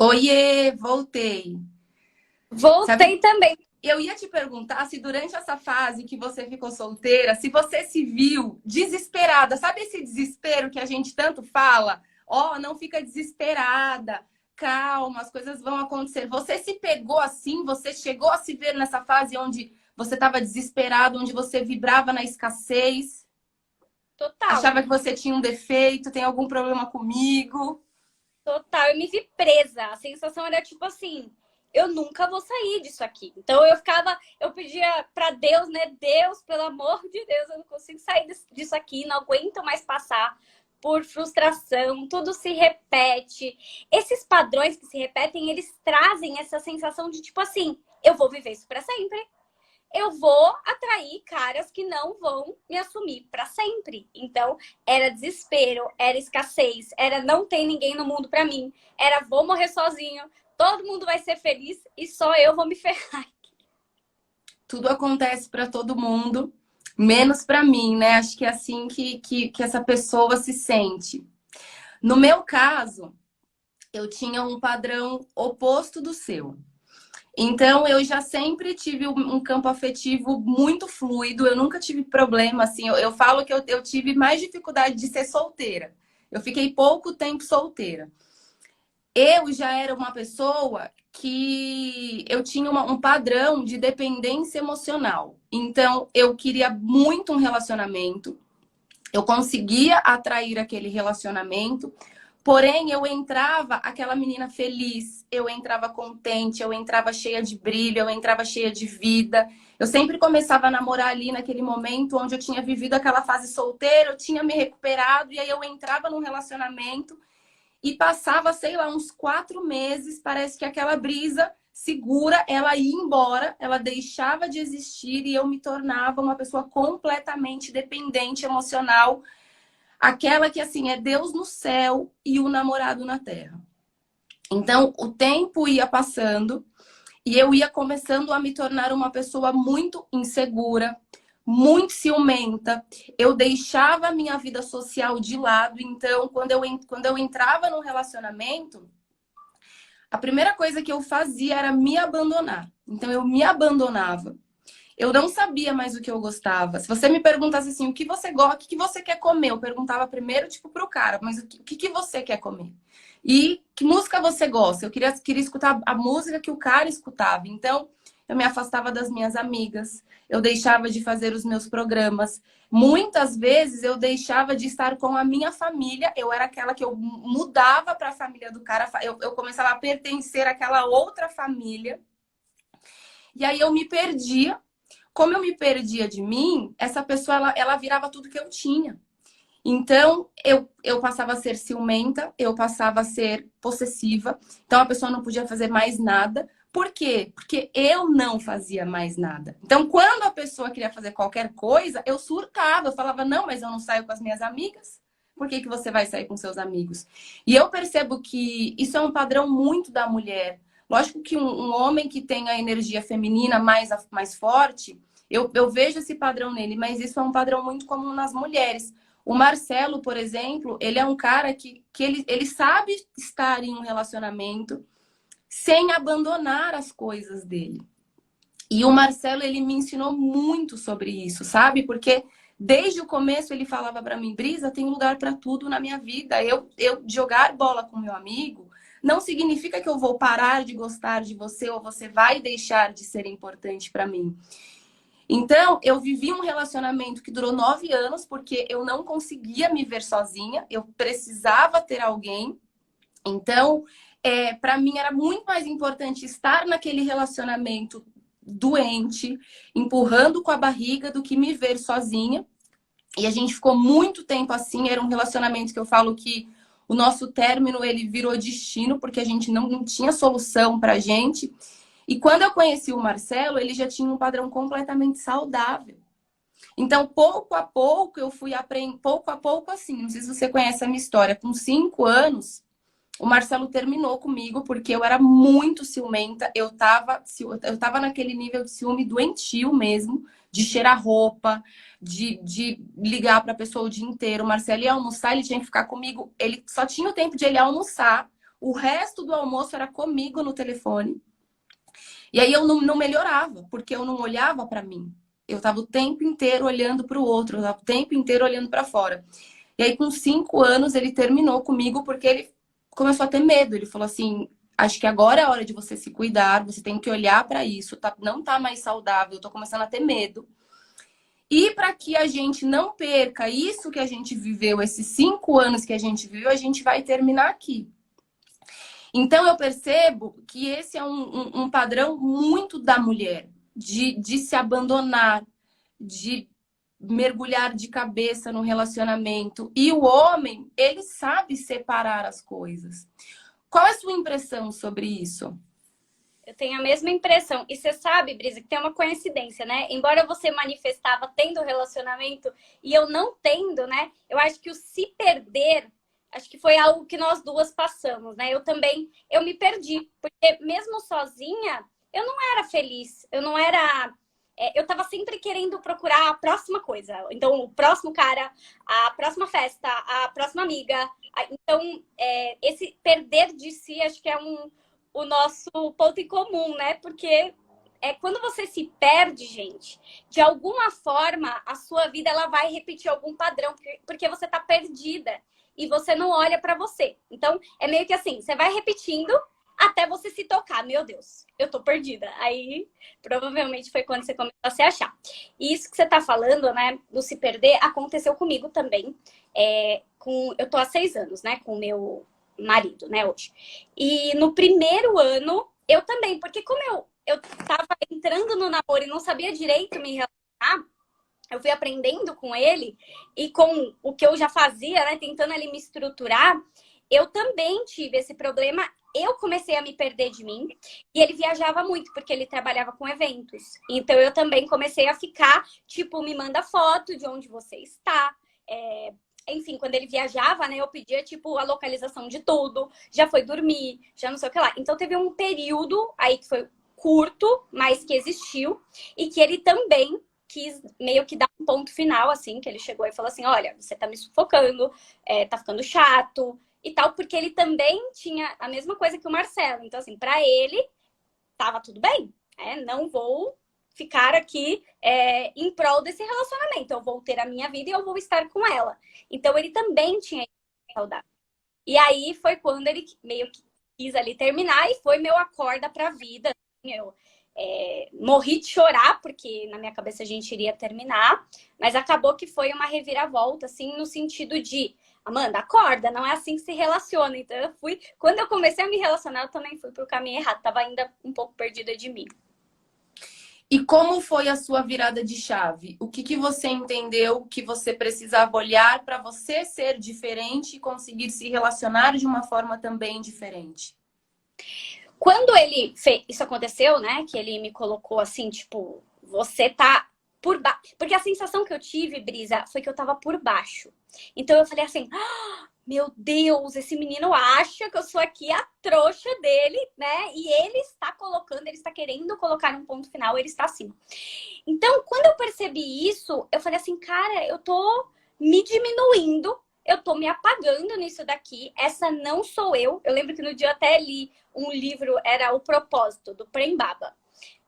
Oiê, voltei. Sabe, Voltei também. eu ia te perguntar se durante essa fase que você ficou solteira, se você se viu desesperada. Sabe esse desespero que a gente tanto fala? Ó, não fica desesperada. Calma, as coisas vão acontecer. Você se pegou assim? Você chegou a se ver nessa fase onde você estava desesperado, onde você vibrava na escassez? Total. Achava que você tinha um defeito, tem algum problema comigo? Total. Eu me vi presa. A sensação era tipo assim, eu nunca vou sair disso aqui. Então eu pedia pra Deus, né? Deus, pelo amor de Deus, eu não consigo sair disso aqui, não aguento mais passar por frustração, tudo se repete. Esses padrões que se repetem, eles trazem essa sensação de tipo assim, eu vou viver isso pra sempre. Eu vou atrair caras que não vão me assumir para sempre. Então, era desespero, era escassez, era não tem ninguém no mundo para mim, era vou morrer sozinho, todo mundo vai ser feliz e só eu vou me ferrar. Tudo acontece para todo mundo, menos para mim, né? Acho que é assim que essa pessoa se sente. No meu caso, eu tinha um padrão oposto do seu. Então, eu já sempre tive um campo afetivo muito fluido, eu nunca tive problema, assim, eu falo que eu tive mais dificuldade de ser solteira. Eu fiquei pouco tempo solteira. Eu já era uma pessoa que eu tinha um padrão de dependência emocional. Então, eu queria muito um relacionamento, eu conseguia atrair aquele relacionamento, porém, eu entrava aquela menina feliz, eu entrava contente, eu entrava cheia de brilho, eu entrava cheia de vida. Eu sempre começava a namorar ali naquele momento onde eu tinha vivido aquela fase solteira, eu tinha me recuperado, e aí eu entrava num relacionamento. E passava, sei lá, uns 4 meses, parece que aquela brisa segura, ela ia embora, ela deixava de existir e eu me tornava uma pessoa completamente dependente emocional. Aquela que, assim, é Deus no céu e o namorado na terra. Então, o tempo ia passando e eu ia começando a me tornar uma pessoa muito insegura, muito ciumenta. Eu deixava a minha vida social de lado. Então, quando eu entrava num relacionamento, a primeira coisa que eu fazia era me abandonar. Então, eu me abandonava. Eu não sabia mais o que eu gostava. Se você me perguntasse assim, o que você gosta, o que você quer comer? Eu perguntava primeiro, tipo, pro cara, mas o que você quer comer? E que música você gosta? Eu queria escutar a música que o cara escutava. Então, eu me afastava das minhas amigas, eu deixava de fazer os meus programas. Muitas vezes eu deixava de estar com a minha família. Eu era aquela que eu mudava para a família do cara. Eu começava a pertencer àquela outra família. E aí eu me perdia. Como eu me perdia de mim, essa pessoa ela virava tudo que eu tinha. Então, eu passava a ser ciumenta, eu passava a ser possessiva. Então, a pessoa não podia fazer mais nada. Por quê? Porque eu não fazia mais nada. Então, quando a pessoa queria fazer qualquer coisa, eu surtava. Eu falava, não, mas eu não saio com as minhas amigas. Por que você vai sair com seus amigos? E eu percebo que isso é um padrão muito da mulher. Lógico que um homem que tem a energia feminina mais forte, eu vejo esse padrão nele, mas isso é um padrão muito comum nas mulheres. O Marcelo, por exemplo, ele é um cara que ele sabe estar em um relacionamento sem abandonar as coisas dele. E o Marcelo, ele me ensinou muito sobre isso, sabe? Porque desde o começo ele falava para mim, Brisa, tem lugar para tudo na minha vida. Eu jogar bola com meu amigo não significa que eu vou parar de gostar de você ou você vai deixar de ser importante para mim. Então, eu vivi um relacionamento que durou 9 anos, porque eu não conseguia me ver sozinha, eu precisava ter alguém. Então, para mim era muito mais importante estar naquele relacionamento doente, empurrando com a barriga, do que me ver sozinha. E a gente ficou muito tempo assim, era um relacionamento que eu falo que o nosso término, ele virou destino, porque a gente não tinha solução pra gente. E quando eu conheci o Marcelo, ele já tinha um padrão completamente saudável. Então, pouco a pouco, eu fui aprendendo, pouco a pouco, assim, não sei se você conhece a minha história, com 5 anos, o Marcelo terminou comigo porque eu era muito ciumenta, eu tava naquele nível de ciúme doentio mesmo, de cheirar roupa, de ligar para a pessoa o dia inteiro. O Marcelo ia almoçar, ele tinha que ficar comigo, ele só tinha o tempo de ele almoçar. O resto do almoço era comigo no telefone. E aí eu não melhorava, porque eu não olhava para mim. Eu estava o tempo inteiro olhando para o outro, eu estava o tempo inteiro olhando para fora. E aí, com 5 anos, ele terminou comigo porque ele começou a ter medo. Ele falou assim: acho que agora é a hora de você se cuidar, você tem que olhar para isso, tá, não tá mais saudável, eu tô começando a ter medo. E para que a gente não perca isso que a gente viveu, esses 5 anos que a gente viveu, a gente vai terminar aqui. Então eu percebo que esse é um padrão muito da mulher, de se abandonar, de mergulhar de cabeça no relacionamento. E o homem, ele sabe separar as coisas. Qual é a sua impressão sobre isso? Eu tenho a mesma impressão. E você sabe, Brisa, que tem uma coincidência, né? Embora você manifestava tendo relacionamento e eu não tendo, né? Eu acho que o se perder, acho que foi algo que nós duas passamos, né? Eu me perdi. Porque mesmo sozinha, eu não era feliz. Eu não era... eu tava sempre querendo procurar a próxima coisa. Então, o próximo cara, a próxima festa, a próxima amiga. Então, esse perder de si, acho que é o nosso ponto em comum, né? Porque quando você se perde, gente, de alguma forma a sua vida ela vai repetir algum padrão, porque você tá perdida e você não olha para você. Então, é meio que assim, você vai repetindo até você se tocar. Meu Deus, eu tô perdida. Aí, provavelmente foi quando você começou a se achar. E isso que você tá falando, né, do se perder, aconteceu comigo também. Eu tô há 6 anos, né, com o meu marido, né, hoje. E no primeiro ano, eu também, porque como eu tava entrando no namoro e não sabia direito me relacionar, eu fui aprendendo com ele e com o que eu já fazia, né, tentando ali me estruturar, eu também tive esse problema. Eu comecei a me perder de mim e ele viajava muito porque ele trabalhava com eventos. Então eu também comecei a ficar, tipo, me manda foto de onde você está. Enfim, quando ele viajava, né, eu pedia, tipo, a localização de tudo. Já foi dormir, já não sei o que lá. Então teve um período aí que foi curto, mas que existiu e que ele também quis meio que dar um ponto final, assim, que ele chegou e falou assim, olha, você tá me sufocando, tá ficando chato e tal, porque ele também tinha a mesma coisa que o Marcelo. Então, assim, pra ele, tava tudo bem, não vou ficar aqui em prol desse relacionamento. Eu vou ter a minha vida e eu vou estar com ela. Então, ele também tinha saudade. E aí foi quando ele meio que quis ali terminar e foi meu acorda pra vida. Eu morri de chorar, porque na minha cabeça a gente iria terminar, mas acabou que foi uma reviravolta, assim, no sentido de Amanda, acorda, não é assim que se relaciona. Então eu fui, quando eu comecei a me relacionar, eu também fui pro caminho errado, tava ainda um pouco perdida de mim. E como foi a sua virada de chave? O que você entendeu que você precisava olhar para você ser diferente e conseguir se relacionar de uma forma também diferente? Quando ele fez, isso aconteceu, né? Que ele me colocou assim, tipo, você tá por baixo. Porque a sensação que eu tive, Brisa, foi que eu tava por baixo. Então eu falei assim, meu Deus, esse menino acha que eu sou aqui a trouxa dele, né? E ele está colocando, ele está querendo colocar um ponto final, ele está acima. Então, quando eu percebi isso, eu falei assim, cara, eu tô me diminuindo, eu tô me apagando nisso daqui, essa não sou eu. Eu lembro que no dia eu até li um livro, era O Propósito, do Prem Baba.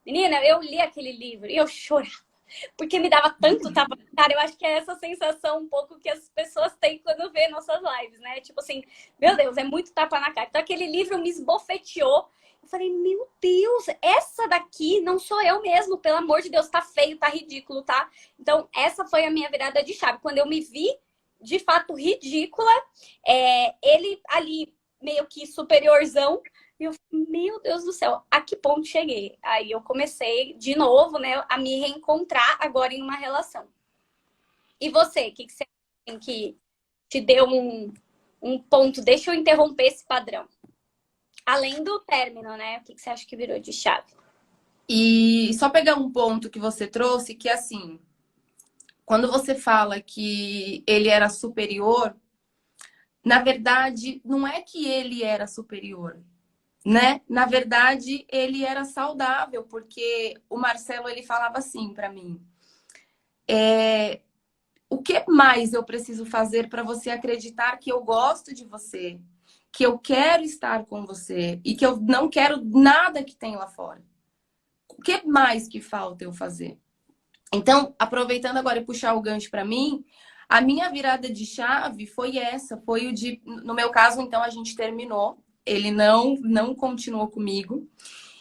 Menina, eu li aquele livro e eu chorava. Porque me dava tanto tapa na cara. Eu acho que é essa sensação um pouco que as pessoas têm quando vê nossas lives, né? Tipo assim, meu Deus, é muito tapa na cara. Então aquele livro me esbofeteou. Eu falei, meu Deus, essa daqui não sou eu mesmo. Pelo amor de Deus, tá feio, tá ridículo, tá? Então essa foi a minha virada de chave. Quando eu me vi, de fato, ridícula. Ele ali, meio que superiorzão. E eu falei, meu Deus do céu, a que ponto cheguei? Aí eu comecei de novo, né, a me reencontrar agora em uma relação. E você, o que você tem que te deu um ponto? Deixa eu interromper esse padrão. Além do término, né? O que você acha que virou de chave? E só pegar um ponto que você trouxe, que assim, quando você fala que ele era superior, na verdade, não é que ele era superior, né? Na verdade, ele era saudável, porque o Marcelo ele falava assim para mim: o que mais eu preciso fazer para você acreditar que eu gosto de você? que eu quero estar com você e que eu não quero nada que tem lá fora. O que mais que falta eu fazer? Então, aproveitando agora e puxar o gancho para mim, a minha virada de chave foi essa, foi o de, no meu caso, então a gente terminou, ele não continuou comigo.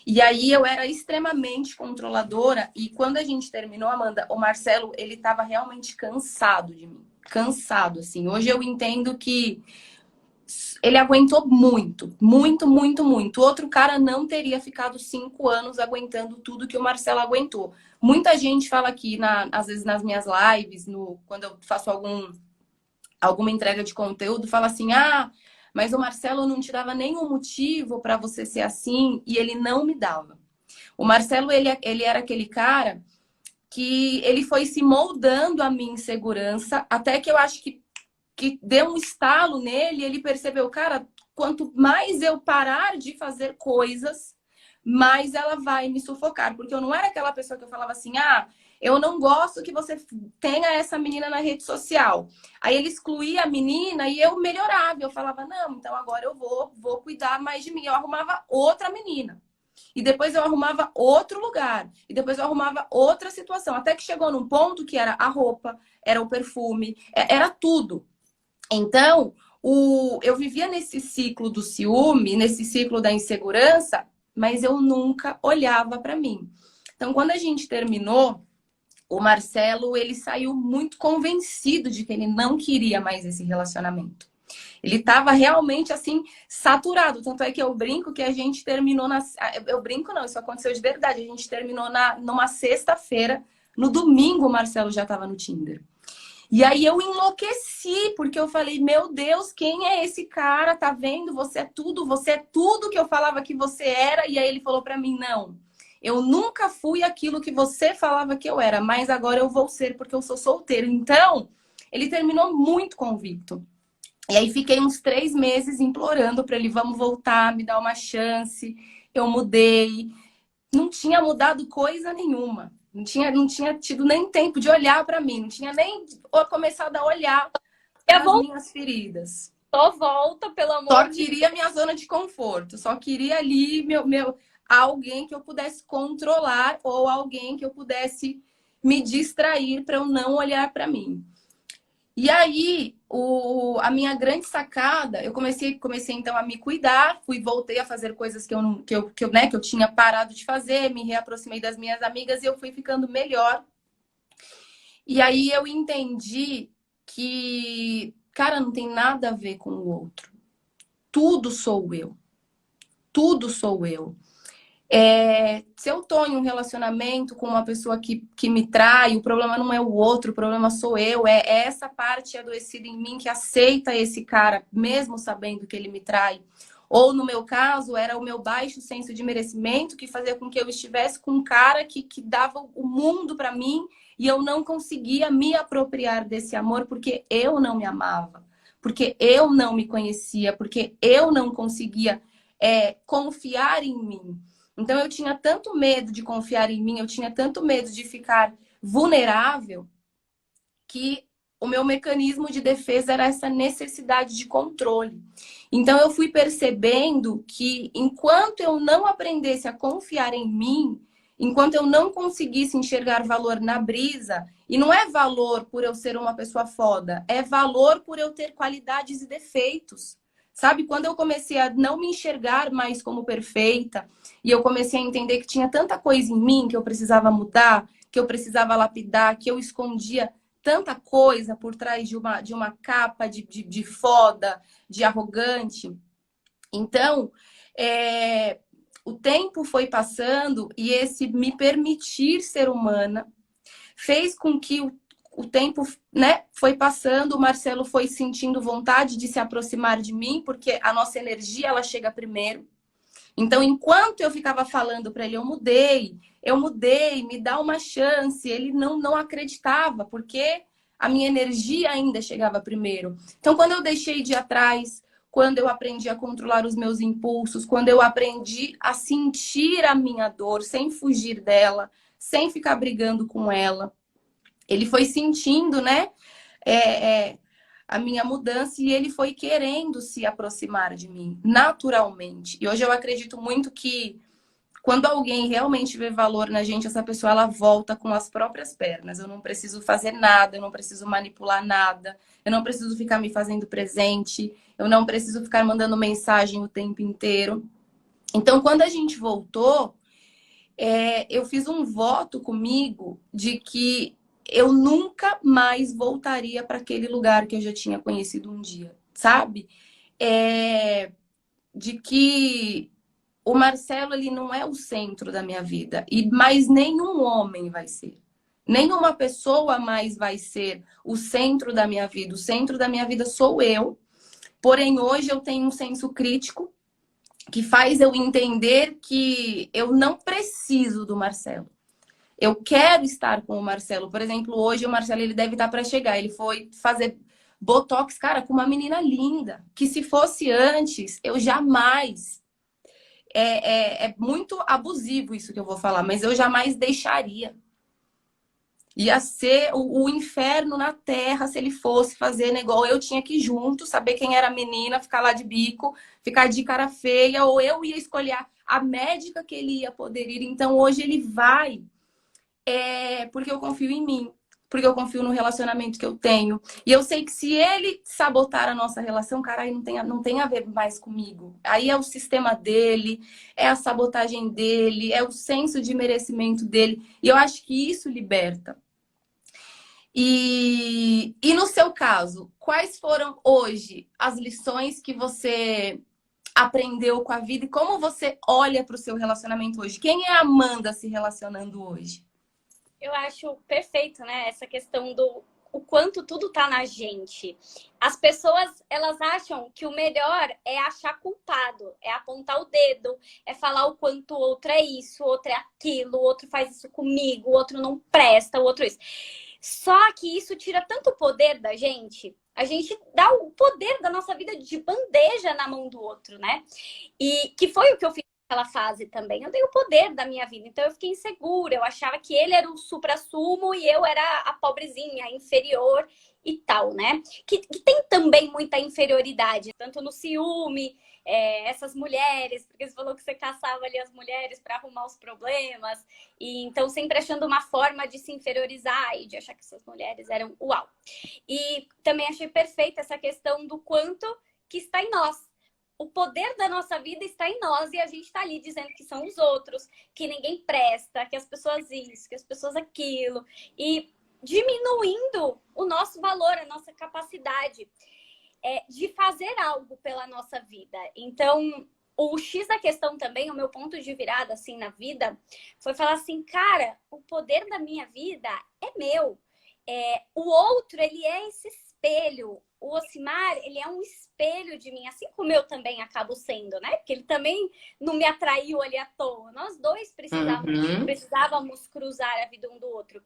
E aí eu era extremamente controladora e quando a gente terminou, Amanda, o Marcelo, ele estava realmente cansado de mim. Cansado, assim. Hoje eu entendo que ele aguentou muito, muito, muito, muito. Outro cara não teria ficado 5 anos aguentando tudo que o Marcelo aguentou. Muita gente fala aqui, às vezes nas minhas lives, quando eu faço alguma entrega de conteúdo, fala assim, mas o Marcelo não te dava nenhum motivo para você ser assim, e ele não me dava. O Marcelo, ele era aquele cara que ele foi se moldando a minha insegurança, até que eu acho que deu um estalo nele, ele percebeu, cara, quanto mais eu parar de fazer coisas, mais ela vai me sufocar. Porque eu não era aquela pessoa que eu falava assim, eu não gosto que você tenha essa menina na rede social. Aí ele excluía a menina e eu melhorava. Eu falava, não, então agora eu vou cuidar mais de mim. Eu arrumava outra menina. E depois eu arrumava outro lugar. E depois eu arrumava outra situação. Até que chegou num ponto que era a roupa, era o perfume, era tudo. Então, eu vivia nesse ciclo do ciúme, nesse ciclo da insegurança, mas eu nunca olhava para mim. Então, quando a gente terminou, o Marcelo, ele saiu muito convencido de que ele não queria mais esse relacionamento. Ele estava realmente, assim, saturado. Tanto é que eu brinco que a gente terminou Eu brinco não, isso aconteceu de verdade. A gente terminou numa sexta-feira. No domingo, o Marcelo já estava no Tinder. E aí eu enlouqueci, porque eu falei, meu Deus, quem é esse cara? Tá vendo? Você é tudo que eu falava que você era. E aí ele falou pra mim, não, eu nunca fui aquilo que você falava que eu era, mas agora eu vou ser porque eu sou solteiro. Então, ele terminou muito convicto. E aí fiquei uns 3 meses implorando pra ele, vamos voltar, me dar uma chance. Eu mudei. Não tinha mudado coisa nenhuma. Não tinha tido nem tempo de olhar para mim. Não tinha nem começado a olhar para as minhas feridas. Só volta, pelo Só amor de Deus. queria minha zona de conforto. Só queria ali alguém que eu pudesse controlar ou alguém que eu pudesse me distrair para eu não olhar para mim. E aí, a minha grande sacada, eu comecei então a me cuidar, voltei a fazer coisas que eu tinha parado de fazer, me reaproximei das minhas amigas e eu fui ficando melhor. E aí eu entendi que, cara, não tem nada a ver com o outro. Tudo sou eu. Tudo sou eu. Se eu tô em um relacionamento com uma pessoa que me trai, o problema não é o outro, o problema sou eu. É essa parte adoecida em mim que aceita esse cara, mesmo sabendo que ele me trai. Ou, no meu caso, era o meu baixo senso de merecimento que fazia com que eu estivesse com um cara que dava o mundo para mim e eu não conseguia me apropriar desse amor porque eu não me amava, porque eu não me conhecia, porque eu não conseguia confiar em mim. Então eu tinha tanto medo de confiar em mim, eu tinha tanto medo de ficar vulnerável, que o meu mecanismo de defesa era essa necessidade de controle. Então eu fui percebendo que enquanto eu não aprendesse a confiar em mim, enquanto eu não conseguisse enxergar valor na brisa, e não é valor por eu ser uma pessoa foda, é valor por eu ter qualidades e defeitos. Sabe, quando eu comecei a não me enxergar mais como perfeita, e eu comecei a entender que tinha tanta coisa em mim que eu precisava mudar, que eu precisava lapidar, que eu escondia tanta coisa por trás de uma capa de foda, de arrogante. Então, o tempo foi passando e esse me permitir ser humana fez com que o tempo, né, foi passando, o Marcelo foi sentindo vontade de se aproximar de mim, porque a nossa energia, ela chega primeiro. Então, enquanto eu ficava falando para ele, eu mudei, me dá uma chance, ele não acreditava, porque a minha energia ainda chegava primeiro. Então, quando eu deixei de ir atrás, quando eu aprendi a controlar os meus impulsos, quando eu aprendi a sentir a minha dor, sem fugir dela, sem ficar brigando com ela, ele foi sentindo, né? a minha mudança e ele foi querendo se aproximar de mim, naturalmente. E hoje eu acredito muito que quando alguém realmente vê valor na gente, essa pessoa ela volta com as próprias pernas. Eu não preciso fazer nada, eu não preciso manipular nada, eu não preciso ficar me fazendo presente, eu não preciso ficar mandando mensagem o tempo inteiro. Então, quando a gente voltou, eu fiz um voto comigo de que eu nunca mais voltaria para aquele lugar que eu já tinha conhecido um dia, sabe? De que o Marcelo ele não é o centro da minha vida e mais nenhum homem vai ser. Nenhuma pessoa mais vai ser o centro da minha vida. O centro da minha vida sou eu. Porém, hoje eu tenho um senso crítico que faz eu entender que eu não preciso do Marcelo. Eu quero estar com o Marcelo. Por exemplo, hoje o Marcelo ele deve estar para chegar. Ele foi fazer botox, cara, com uma menina linda. Que se fosse antes, eu jamais. É muito abusivo isso que eu vou falar, mas eu jamais deixaria. Ia ser o inferno na terra se ele fosse fazer negócio. Eu tinha que ir junto, saber quem era a menina, ficar lá de bico, ficar de cara feia, ou eu ia escolher a médica que ele ia poder ir. Então hoje ele vai, porque eu confio em mim, porque eu confio no relacionamento que eu tenho. E eu sei que se ele sabotar a nossa relação, cara, aí não tem a ver mais comigo. Aí é o sistema dele, é a sabotagem dele, é o senso de merecimento dele. E eu acho que isso liberta. E no seu caso, quais foram hoje as lições que você aprendeu com a vida e como você olha para o seu relacionamento hoje? Quem é a Amanda se relacionando hoje? Eu acho perfeito, né? Essa questão do o quanto tudo tá na gente. As pessoas, elas acham que o melhor é achar culpado, é apontar o dedo, é falar o quanto o outro é isso, o outro é aquilo, o outro faz isso comigo, o outro não presta, o outro isso. Só que isso tira tanto poder da gente. A gente dá o poder da nossa vida de bandeja na mão do outro, né? E que foi o que eu fiz naquela fase também. Eu dei o poder da minha vida, então eu fiquei insegura. Eu achava que ele era o supra-sumo e eu era a pobrezinha, a inferior e tal, né? Que tem também muita inferioridade, tanto no ciúme, essas mulheres, porque você falou que você caçava ali as mulheres para arrumar os problemas, e então sempre achando uma forma de se inferiorizar e de achar que essas mulheres eram uau. E também achei perfeita essa questão do quanto que está em nós. O poder da nossa vida está em nós e a gente está ali dizendo que são os outros, que ninguém presta, que as pessoas isso, que as pessoas aquilo, e diminuindo o nosso valor, a nossa capacidade de fazer algo pela nossa vida. Então, o X da questão também, o meu ponto de virada assim na vida, foi falar assim, cara, o poder da minha vida é meu. O outro, ele é esse espelho. O Ocimar, ele é um espelho de mim, assim como eu também acabo sendo, né? Porque ele também não me atraiu ali à toa. Nós dois precisávamos cruzar a vida um do outro.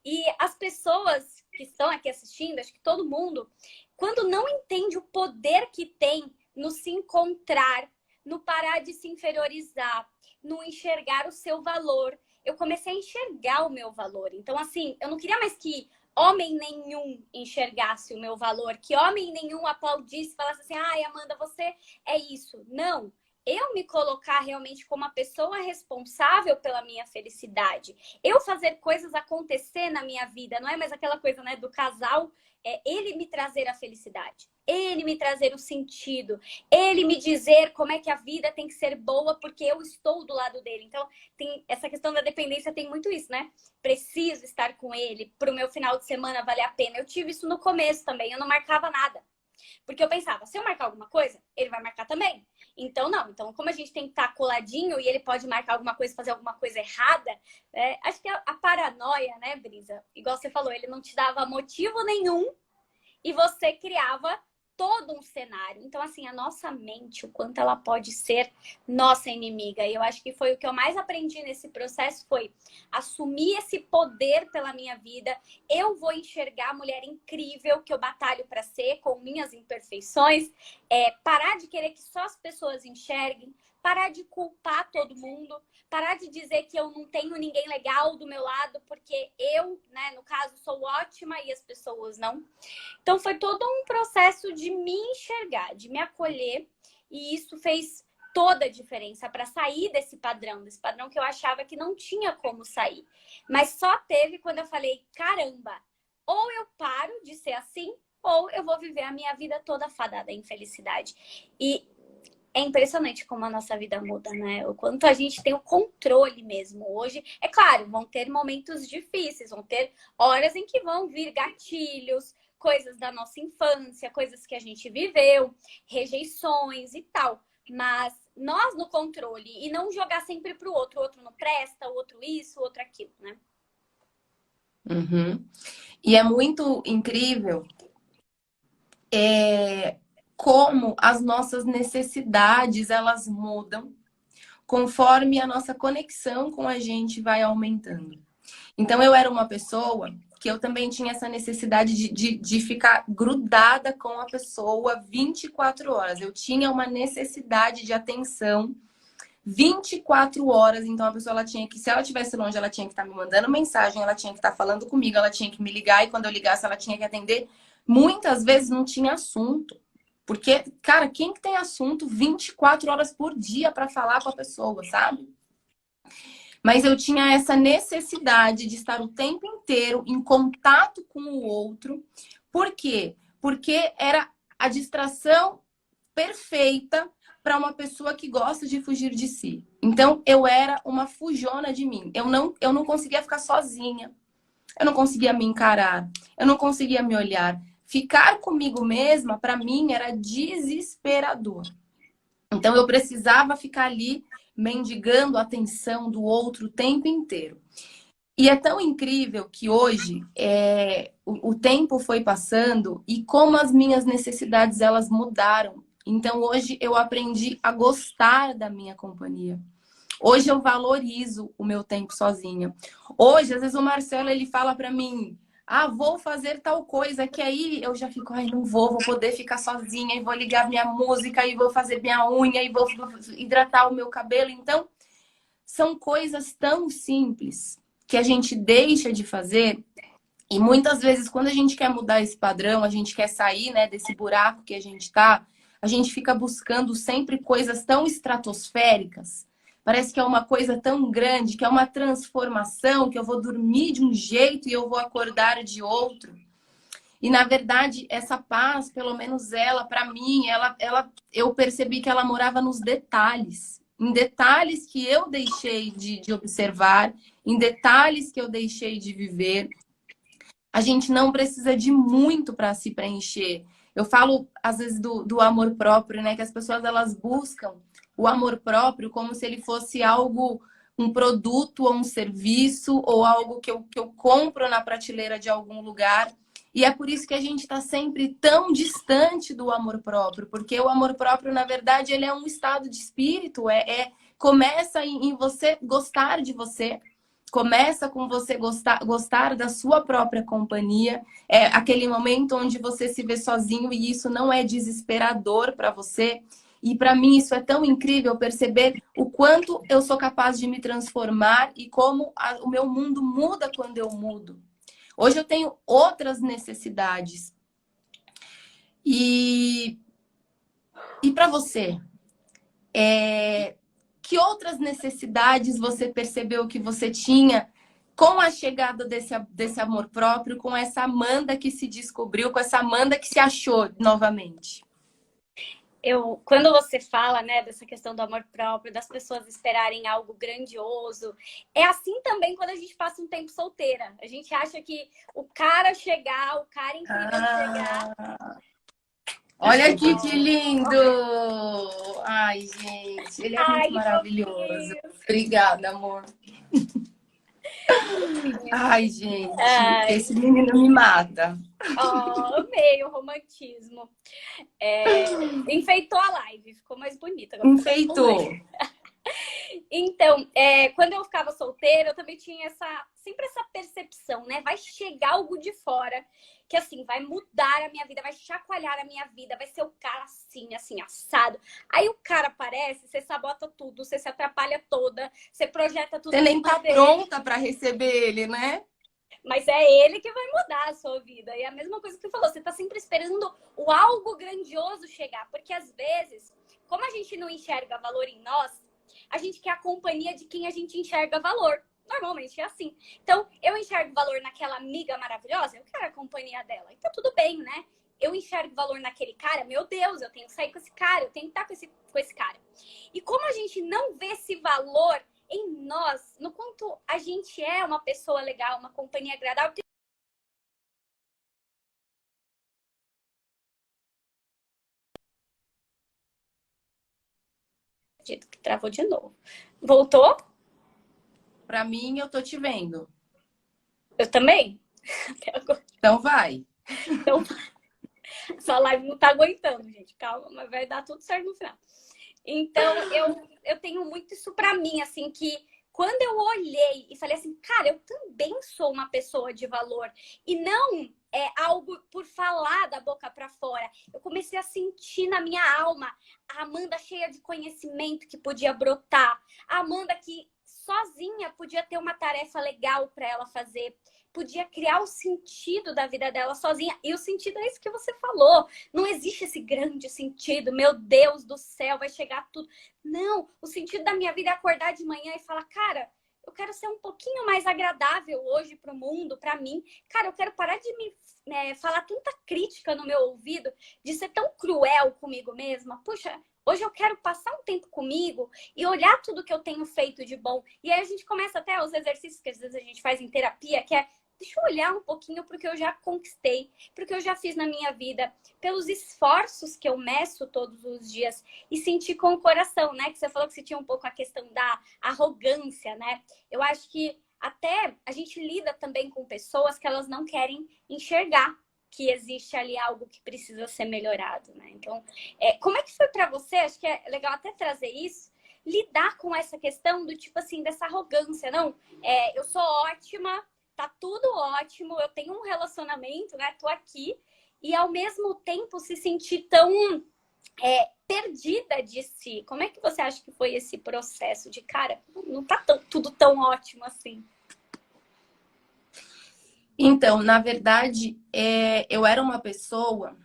E as pessoas que estão aqui assistindo, acho que todo mundo, quando não entende o poder que tem no se encontrar, no parar de se inferiorizar, no enxergar o seu valor, eu comecei a enxergar o meu valor. Então, assim, eu não queria mais que homem nenhum enxergasse o meu valor, que homem nenhum aplaudisse, falasse assim, ai, Amanda, você é isso. Não, eu me colocar realmente como a pessoa responsável pela minha felicidade. Eu fazer coisas acontecer na minha vida, não é mais aquela coisa, né, do casal, ele me trazer a felicidade, ele me trazer o sentido, ele me dizer como é que a vida tem que ser boa porque eu estou do lado dele. Então, tem essa questão da dependência, tem muito isso, né? Preciso estar com ele para o meu final de semana valer a pena. Eu tive isso no começo também, eu não marcava nada. Porque eu pensava, se eu marcar alguma coisa, ele vai marcar também. Então, não. Então, como a gente tem que estar coladinho e ele pode marcar alguma coisa, fazer alguma coisa errada, acho que a paranoia, né, Brisa? Igual você falou, ele não te dava motivo nenhum e você criava todo um cenário. Então, assim, a nossa mente, o quanto ela pode ser nossa inimiga. E eu acho que foi o que eu mais aprendi nesse processo, foi assumir esse poder pela minha vida. Eu vou enxergar a mulher incrível que eu batalho para ser, com minhas imperfeições. Parar de querer que só as pessoas enxerguem. parar de culpar todo mundo, parar de dizer que eu não tenho ninguém legal do meu lado, porque eu, né, no caso, sou ótima e as pessoas não. Então foi todo um processo de me enxergar, de me acolher, e isso fez toda a diferença para sair desse padrão que eu achava que não tinha como sair. Mas só teve quando eu falei, caramba, ou eu paro de ser assim, ou eu vou viver a minha vida toda fadada à infelicidade. E é impressionante como a nossa vida muda, né? O quanto a gente tem o controle mesmo. Hoje, é claro, vão ter momentos difíceis, vão ter horas em que vão vir gatilhos, coisas da nossa infância, coisas que a gente viveu, rejeições e tal. Mas nós no controle e não jogar sempre pro outro. O outro não presta, o outro isso, o outro aquilo, né? Uhum. E é muito incrível como as nossas necessidades elas mudam conforme a nossa conexão com a gente vai aumentando. Então, eu era uma pessoa que eu também tinha essa necessidade de ficar grudada com a pessoa 24 horas. Eu tinha uma necessidade de atenção 24 horas. Então, a pessoa ela tinha que, se ela estivesse longe, ela tinha que estar me mandando mensagem, ela tinha que estar falando comigo, ela tinha que me ligar e quando eu ligasse, ela tinha que atender. Muitas vezes não tinha assunto. Porque, cara, quem que tem assunto 24 horas por dia para falar com a pessoa, sabe? Mas eu tinha essa necessidade de estar o tempo inteiro em contato com o outro. Por quê? Porque era a distração perfeita para uma pessoa que gosta de fugir de si. Então, eu era uma fujona de mim. Eu não conseguia ficar sozinha. Eu não conseguia me encarar. Eu não conseguia me olhar. Ficar comigo mesma, para mim, era desesperador. Então, eu precisava ficar ali mendigando a atenção do outro o tempo inteiro. E é tão incrível que hoje o tempo foi passando e como as minhas necessidades elas mudaram. Então, hoje eu aprendi a gostar da minha companhia. Hoje eu valorizo o meu tempo sozinha. Hoje, às vezes, o Marcelo ele fala para mim: ah, vou fazer tal coisa, que aí eu já fico, ai, não vou poder ficar sozinha, e vou ligar minha música, e vou fazer minha unha, e vou hidratar o meu cabelo. Então, são coisas tão simples que a gente deixa de fazer. E muitas vezes, quando a gente quer mudar esse padrão, a gente quer sair, né, desse buraco que a gente tá, a gente fica buscando sempre coisas tão estratosféricas. Parece que é uma coisa tão grande, que é uma transformação, que eu vou dormir de um jeito e eu vou acordar de outro. E, na verdade, essa paz, pelo menos ela, para mim, eu percebi que ela morava nos detalhes. Em detalhes que eu deixei de observar, em detalhes que eu deixei de viver. A gente não precisa de muito para se preencher. Eu falo, às vezes, do amor próprio, né? Que as pessoas, elas buscam o amor próprio como se ele fosse algo, um produto ou um serviço, ou algo que eu compro na prateleira de algum lugar. E é por isso que a gente está sempre tão distante do amor próprio. Porque o amor próprio, na verdade, ele é um estado de espírito. Começa em você gostar de você. Começa com você gostar da sua própria companhia. É aquele momento onde você se vê sozinho e isso não é desesperador para você. E para mim isso é tão incrível perceber o quanto eu sou capaz de me transformar e como o meu mundo muda quando eu mudo. Hoje eu tenho outras necessidades. E para você, que outras necessidades você percebeu que você tinha com a chegada desse amor próprio, com essa Amanda que se descobriu, com essa Amanda que se achou novamente? Quando você fala, né, dessa questão do amor próprio, das pessoas esperarem algo grandioso, é assim também quando a gente passa um tempo solteira. A gente acha que o cara incrível chegar. Olha aqui que lindo! Ai, gente, ele é muito maravilhoso. Obrigada, amor. Ai, gente, esse menino me mata. Oh, amei o romantismo. Enfeitou a live, ficou mais bonita. Enfeitou. Então, quando eu ficava solteira, eu também tinha sempre essa percepção, né? Vai chegar algo de fora que, assim, vai mudar a minha vida, vai chacoalhar a minha vida, vai ser o cara assim, assim, assado. Aí o cara aparece, você sabota tudo, você se atrapalha toda, você projeta tudo Você em nem cima tá dele. pronta para receber ele, né? Mas é ele que vai mudar a sua vida. E é a mesma coisa que você falou, você tá sempre esperando o algo grandioso chegar. Porque às vezes, como a gente não enxerga valor em nós, a gente quer a companhia de quem a gente enxerga valor. Normalmente é assim. Então, eu enxergo valor naquela amiga maravilhosa, eu quero a companhia dela. Então, tudo bem, né? Eu enxergo valor naquele cara, meu Deus, eu tenho que sair com esse cara, eu tenho que estar com esse cara. E como a gente não vê esse valor em nós, no quanto a gente é uma pessoa legal, uma companhia agradável. Acredito que travou de novo. Voltou? Para mim, eu tô te vendo. Eu também? Até agora. Então vai. Então, sua live não tá aguentando, gente. Calma, mas vai dar tudo certo no final. Então, eu tenho muito isso pra mim, assim, que quando eu olhei e falei assim, cara, eu também sou uma pessoa de valor. E não é algo por falar da boca pra fora. Eu comecei a sentir na minha alma a Amanda cheia de conhecimento que podia brotar. A Amanda que sozinha podia ter uma tarefa legal pra ela fazer. Podia criar o sentido da vida dela sozinha. E o sentido é isso que você falou. Não existe esse grande sentido. Meu Deus do céu, vai chegar tudo. Não, o sentido da minha vida é acordar de manhã e falar, cara, eu quero ser um pouquinho mais agradável hoje pro mundo, pra mim. Cara, eu quero parar de me falar tanta crítica no meu ouvido, de ser tão cruel comigo mesma. Puxa, hoje eu quero passar um tempo comigo e olhar tudo que eu tenho feito de bom. E aí a gente começa até os exercícios que às vezes a gente faz em terapia, que é deixa eu olhar um pouquinho porque eu já conquistei, porque eu já fiz na minha vida, pelos esforços que eu meço todos os dias e sentir com o coração, né? Que você falou que você tinha um pouco a questão da arrogância, né? Eu acho que até a gente lida também com pessoas que elas não querem enxergar que existe ali algo que precisa ser melhorado, né? Então, como é que foi para você? Acho que é legal até trazer isso, lidar com essa questão do tipo assim, dessa arrogância, não? Eu sou ótima, tá tudo ótimo, eu tenho um relacionamento, né? Tô aqui e ao mesmo tempo se sentir tão perdida de si. Como é que você acha que foi esse processo de, cara, não tá tudo tão ótimo assim? Então, na verdade, eu era uma pessoa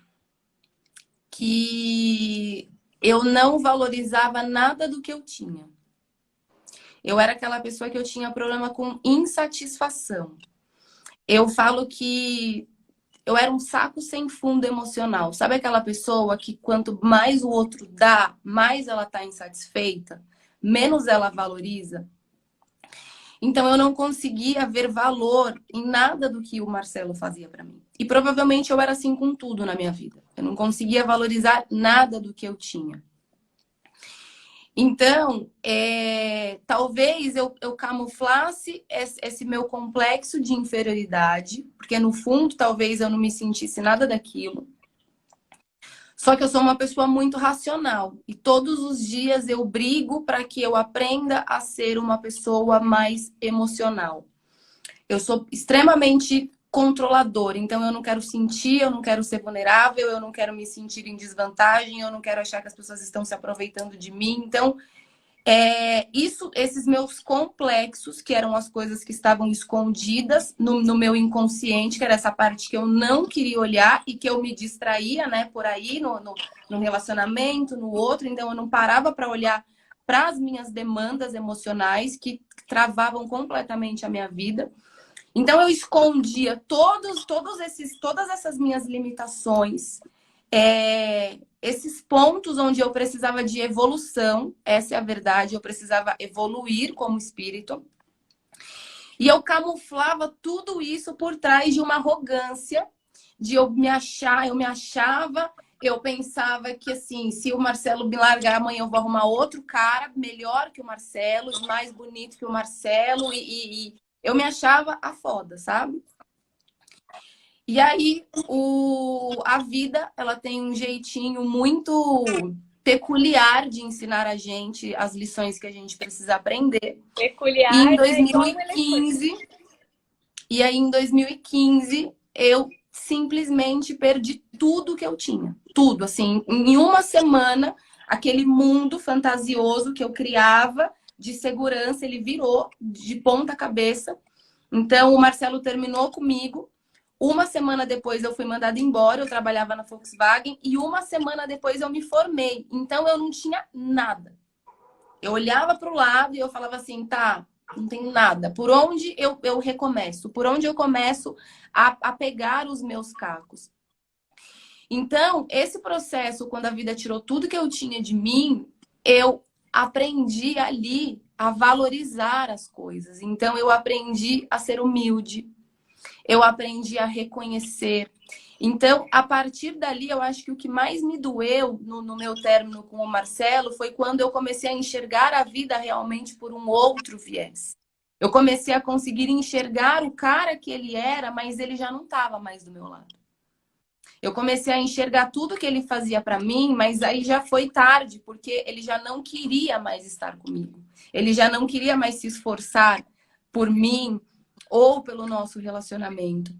que eu não valorizava nada do que eu tinha. Eu era aquela pessoa que eu tinha problema com insatisfação. Eu falo que eu era um saco sem fundo emocional. Sabe aquela pessoa que quanto mais o outro dá, mais ela tá insatisfeita, menos ela valoriza? Então eu não conseguia ver valor em nada do que o Marcelo fazia para mim. E provavelmente eu era assim com tudo na minha vida. Eu não conseguia valorizar nada do que eu tinha. Então, talvez eu camuflasse esse meu complexo de inferioridade, porque no fundo talvez eu não me sentisse nada daquilo. Só que eu sou uma pessoa muito racional e todos os dias eu brigo para que eu aprenda a ser uma pessoa mais emocional. Eu sou extremamente controladora, então eu não quero sentir, eu não quero ser vulnerável, eu não quero me sentir em desvantagem, eu não quero achar que as pessoas estão se aproveitando de mim. Então, esses meus complexos, que eram as coisas que estavam escondidas no meu inconsciente, que era essa parte que eu não queria olhar e que eu me distraía, né, por aí, no relacionamento, no outro, então eu não parava para olhar para as minhas demandas emocionais que travavam completamente a minha vida. Então eu escondia todas essas minhas limitações, esses pontos onde eu precisava de evolução, essa é a verdade, eu precisava evoluir como espírito. E eu camuflava tudo isso por trás de uma arrogância, de eu me achava, eu pensava que assim, se o Marcelo me largar amanhã, eu vou arrumar outro cara melhor que o Marcelo, mais bonito que o Marcelo, e eu me achava a foda, sabe? E aí, a vida, ela tem um jeitinho muito peculiar de ensinar a gente as lições que a gente precisa aprender. Peculiar, E em né? Igual um elefante. 2015, e aí em 2015, eu simplesmente perdi tudo que eu tinha. Tudo, assim, em uma semana, aquele mundo fantasioso que eu criava de segurança, ele virou de ponta cabeça. Então, o Marcelo terminou comigo. Uma semana depois eu fui mandada embora, eu trabalhava na Volkswagen, e uma semana depois eu me formei. Então, eu não tinha nada. Eu olhava para o lado e eu falava assim, tá, não tenho nada. Por onde eu recomeço? Por onde eu começo a pegar os meus cacos? Então, esse processo, quando a vida tirou tudo que eu tinha de mim, eu aprendi ali a valorizar as coisas. Então, eu aprendi a ser humilde, eu aprendi a reconhecer. Então, a partir dali, eu acho que o que mais me doeu no meu término com o Marcelo foi quando eu comecei a enxergar a vida realmente por um outro viés. Eu comecei a conseguir enxergar o cara que ele era, mas ele já não estava mais do meu lado. Eu comecei a enxergar tudo que ele fazia para mim, mas aí já foi tarde, porque ele já não queria mais estar comigo. Ele já não queria mais se esforçar por mim ou pelo nosso relacionamento.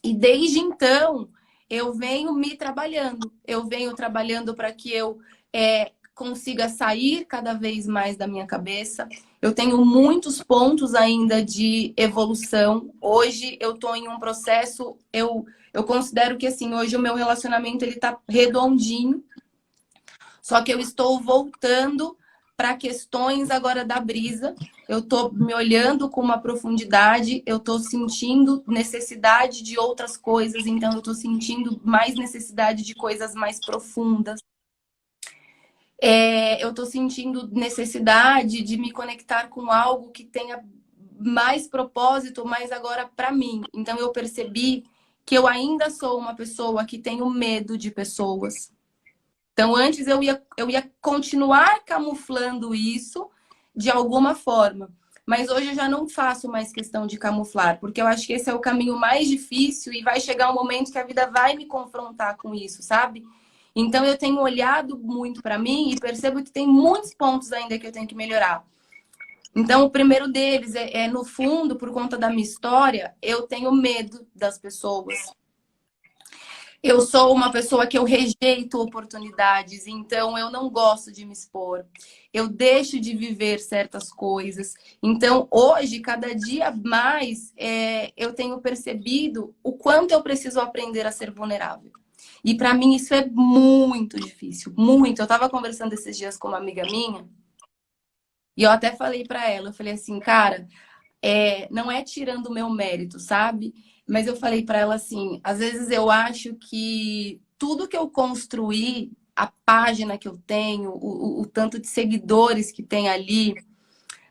E desde então, eu venho me trabalhando. Eu venho trabalhando para que eu consiga sair cada vez mais da minha cabeça. Eu tenho muitos pontos ainda de evolução. Hoje eu estou em um processo, eu considero que assim, hoje o meu relacionamento ele tá redondinho. Só que eu estou voltando para questões agora da brisa. Eu estou me olhando com uma profundidade, eu estou sentindo necessidade de outras coisas, então eu estou sentindo mais necessidade de coisas mais profundas. Eu estou sentindo necessidade de me conectar com algo que tenha mais propósito, mais agora para mim. Então eu percebi que eu ainda sou uma pessoa que tenho medo de pessoas. Então, antes eu ia continuar camuflando isso de alguma forma. Mas hoje eu já não faço mais questão de camuflar, porque eu acho que esse é o caminho mais difícil e vai chegar um momento que a vida vai me confrontar com isso, sabe? Então, eu tenho olhado muito para mim e percebo que tem muitos pontos ainda que eu tenho que melhorar. Então, o primeiro deles no fundo, por conta da minha história, eu tenho medo das pessoas. Eu sou uma pessoa que eu rejeito oportunidades, então eu não gosto de me expor. Eu deixo de viver certas coisas. Então, hoje, cada dia mais, eu tenho percebido o quanto eu preciso aprender a ser vulnerável. E para mim isso é muito difícil, muito. Eu estava conversando esses dias com uma amiga minha e eu até falei para ela, eu falei assim, cara, não é tirando o meu mérito, sabe? Mas eu falei para ela assim, às vezes eu acho que tudo que eu construí, a página que eu tenho, o tanto de seguidores que tem ali,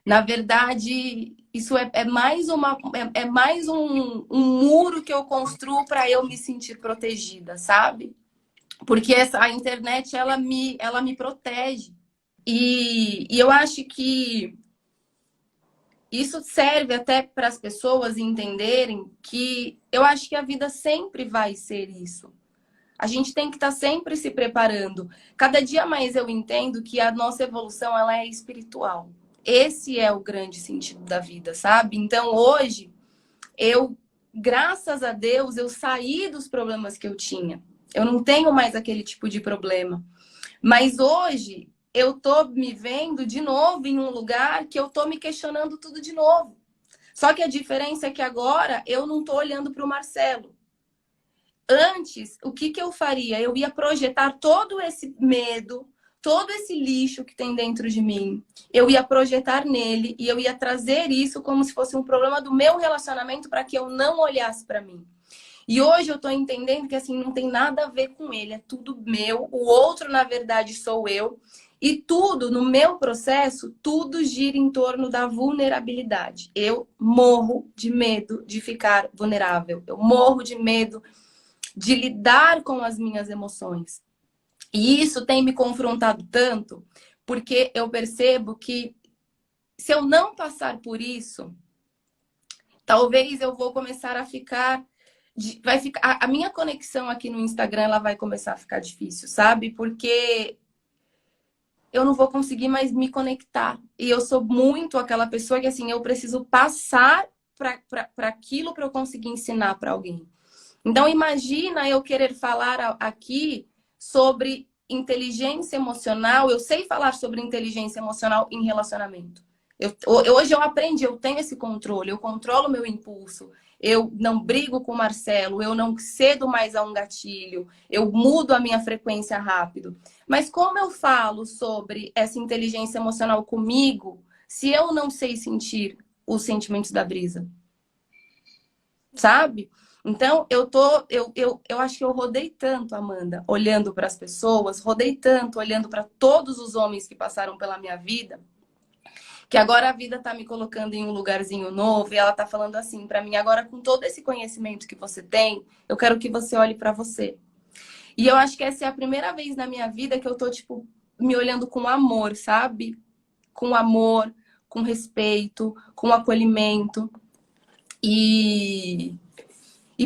na verdade, isso é mais um muro que eu construo para eu me sentir protegida, sabe? Porque a internet, ela me protege. E eu acho que isso serve até para as pessoas entenderem que eu acho que a vida sempre vai ser isso. A gente tem que estar sempre se preparando. Cada dia mais eu entendo que a nossa evolução ela é espiritual. Esse é o grande sentido da vida, sabe? Então hoje graças a Deus, eu saí dos problemas que eu tinha. Eu não tenho mais aquele tipo de problema. Mas hoje eu tô me vendo de novo em um lugar que eu tô me questionando tudo de novo. Só que a diferença é que agora eu não tô olhando para o Marcelo. Antes, o que eu faria? Eu ia projetar todo esse medo, todo esse lixo que tem dentro de mim. Eu ia projetar nele e eu ia trazer isso como se fosse um problema do meu relacionamento para que eu não olhasse para mim. E hoje eu tô entendendo que assim não tem nada a ver com ele, é tudo meu. O outro, na verdade, sou eu. E tudo no meu processo, tudo gira em torno da vulnerabilidade. Eu morro de medo de ficar vulnerável. Eu morro de medo de lidar com as minhas emoções. E isso tem me confrontado tanto, porque eu percebo que se eu não passar por isso, talvez eu vou começar a ficar vai ficar a minha conexão aqui no Instagram ela vai começar a ficar difícil, sabe? Porque eu não vou conseguir mais me conectar. E eu sou muito aquela pessoa que, assim, eu preciso passar para aquilo para eu conseguir ensinar para alguém. Então, imagina eu querer falar aqui sobre inteligência emocional. Eu sei falar sobre inteligência emocional em relacionamento. Hoje eu aprendi, eu tenho esse controle, eu controlo meu impulso, eu não brigo com o Marcelo, eu não cedo mais a um gatilho, eu mudo a minha frequência rápido. Mas como eu falo sobre essa inteligência emocional comigo, se eu não sei sentir os sentimentos da Brisa? Sabe? Então, eu acho que eu rodei tanto, Amanda, olhando para as pessoas, rodei tanto olhando para todos os homens que passaram pela minha vida, que agora a vida tá me colocando em um lugarzinho novo e ela tá falando assim para mim, agora com todo esse conhecimento que você tem, eu quero que você olhe para você. E eu acho que essa é a primeira vez na minha vida que eu tô, tipo, me olhando com amor, sabe? Com amor, com respeito, com acolhimento. E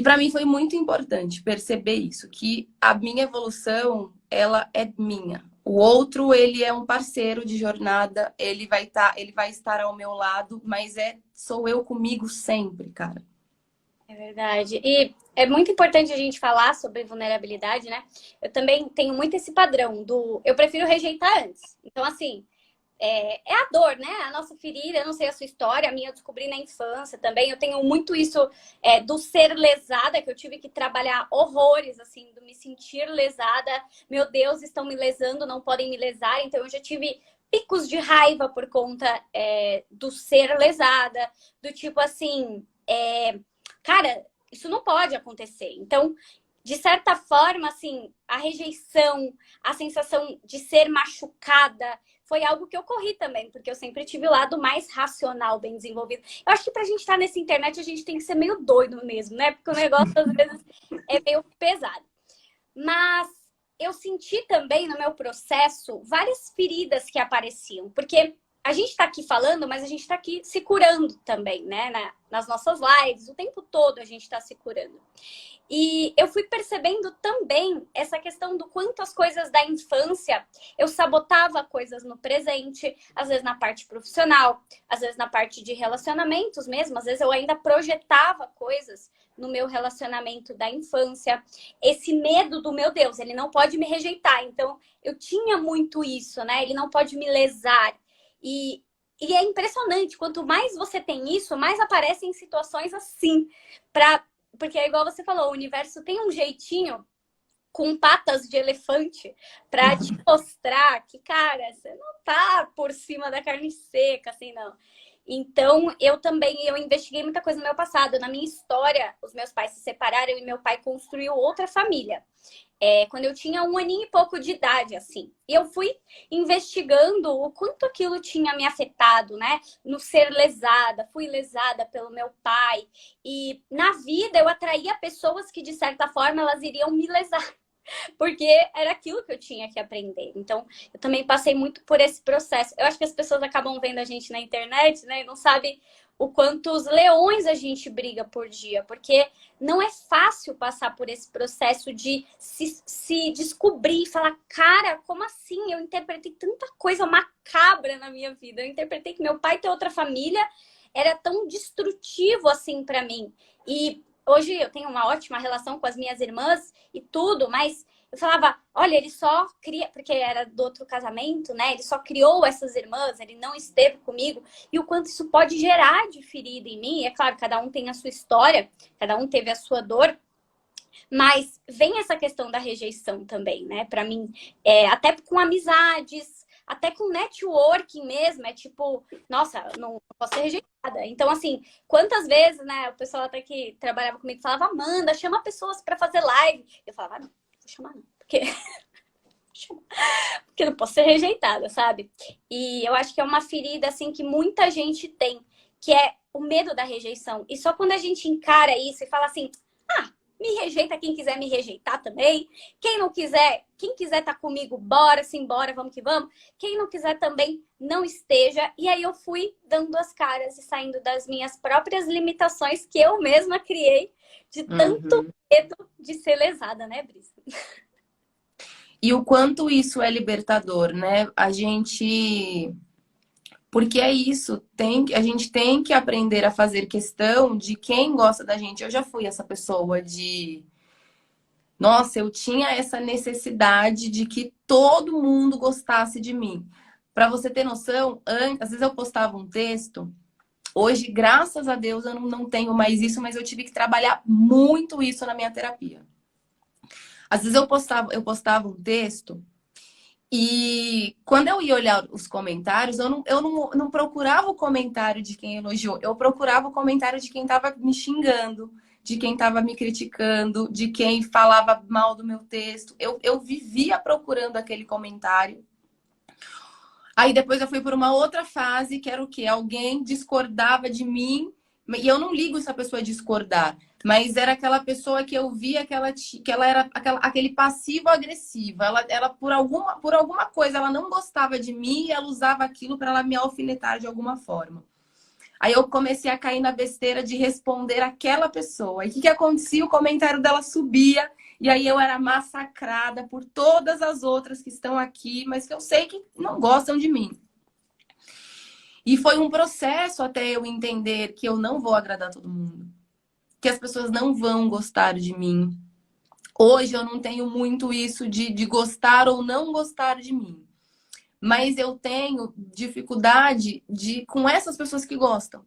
para mim foi muito importante perceber isso, que a minha evolução, ela é minha. O outro, ele é um parceiro de jornada, ele vai estar ao meu lado, mas sou eu comigo sempre, cara. É verdade. E é muito importante a gente falar sobre vulnerabilidade, né? Eu também tenho muito esse padrão do eu prefiro rejeitar antes. Então, assim, é a dor, né? A nossa ferida, eu não sei a sua história, a minha eu descobri na infância também. Eu tenho muito isso do ser lesada, que eu tive que trabalhar horrores, assim, do me sentir lesada. Meu Deus, estão me lesando, não podem me lesar. Então, eu já tive picos de raiva por conta do ser lesada, do tipo assim, cara, isso não pode acontecer. Então, de certa forma, assim, a rejeição, a sensação de ser machucada, foi algo que eu corri também, porque eu sempre tive o lado mais racional bem desenvolvido. Eu acho que pra gente estar nessa internet, a gente tem que ser meio doido mesmo, né? Porque o negócio, às vezes, é meio pesado. Mas eu senti também no meu processo várias feridas que apareciam, porque a gente está aqui falando, mas a gente está aqui se curando também, né? Nas nossas lives, o tempo todo a gente está se curando. E eu fui percebendo também essa questão do quanto as coisas da infância eu sabotava coisas no presente, às vezes na parte profissional, às vezes na parte de relacionamentos mesmo, às vezes eu ainda projetava coisas no meu relacionamento da infância. Esse medo do meu Deus, ele não pode me rejeitar. Então, eu tinha muito isso, né? Ele não pode me lesar. E é impressionante, quanto mais você tem isso, mais aparecem situações assim, porque é igual você falou, o universo tem um jeitinho com patas de elefante para te mostrar que, cara, você não tá por cima da carne seca, assim, não. Então, eu investiguei muita coisa no meu passado. Na minha história, os meus pais se separaram e meu pai construiu outra família. Quando eu tinha 1 aninho e pouco de idade, assim. E eu fui investigando o quanto aquilo tinha me afetado, né? No ser lesada, fui lesada pelo meu pai. E na vida eu atraía pessoas que, de certa forma, elas iriam me lesar. Porque era aquilo que eu tinha que aprender. Então, eu também passei muito por esse processo. Eu acho que as pessoas acabam vendo a gente na internet, né? E não sabem o quantos leões a gente briga por dia. Porque não é fácil passar por esse processo de se descobrir e falar, cara, como assim? Eu interpretei tanta coisa macabra na minha vida. Eu interpretei que meu pai ter outra família era tão destrutivo assim para mim. E hoje eu tenho uma ótima relação com as minhas irmãs e tudo, mas eu falava, olha, ele só cria, porque era do outro casamento, né? Ele só criou essas irmãs, ele não esteve comigo. E o quanto isso pode gerar de ferida em mim. E é claro, cada um tem a sua história, cada um teve a sua dor. Mas vem essa questão da rejeição também, né? Para mim, até com amizades, até com networking mesmo, é tipo, nossa, não posso ser rejeitada. Então, assim, quantas vezes, né, o pessoal até que trabalhava comigo falava, Amanda, chama pessoas para fazer live. Eu falava, não, vou chamar não, porque não posso ser rejeitada, sabe? E eu acho que é uma ferida, assim, que muita gente tem, que é o medo da rejeição. E só quando a gente encara isso e fala assim, me rejeita quem quiser me rejeitar também. Quem não quiser, quem quiser estar comigo, bora, simbora, vamos que vamos. Quem não quiser também, não esteja. E aí eu fui dando as caras e saindo das minhas próprias limitações que eu mesma criei de tanto medo de ser lesada, né, Brisa? E o quanto isso é libertador, né? A gente. Porque é isso, a gente tem que aprender a fazer questão de quem gosta da gente. Eu já fui essa pessoa de. Nossa, eu tinha essa necessidade de que todo mundo gostasse de mim. Para você ter noção, às vezes eu postava um texto. Hoje, graças a Deus, eu não tenho mais isso, mas eu tive que trabalhar muito isso na minha terapia. Às vezes eu postava um texto e quando eu ia olhar os comentários, eu não procurava o comentário de quem elogiou, eu procurava o comentário de quem estava me xingando, de quem estava me criticando, de quem falava mal do meu texto. Eu vivia procurando aquele comentário. Aí depois eu fui por uma outra fase, que era o quê? Alguém discordava de mim, e eu não ligo se a pessoa discordar, mas era aquela pessoa que eu via que ela era aquele passivo-agressivo. Ela por alguma coisa, ela não gostava de mim e ela usava aquilo para ela me alfinetar de alguma forma. Aí eu comecei a cair na besteira de responder aquela pessoa. E o que acontecia? O comentário dela subia. E aí eu era massacrada por todas as outras que estão aqui, mas que eu sei que não gostam de mim. E foi um processo até eu entender que eu não vou agradar todo mundo. Que as pessoas não vão gostar de mim. Hoje eu não tenho muito isso de gostar ou não gostar de mim. Mas eu tenho dificuldade com essas pessoas que gostam.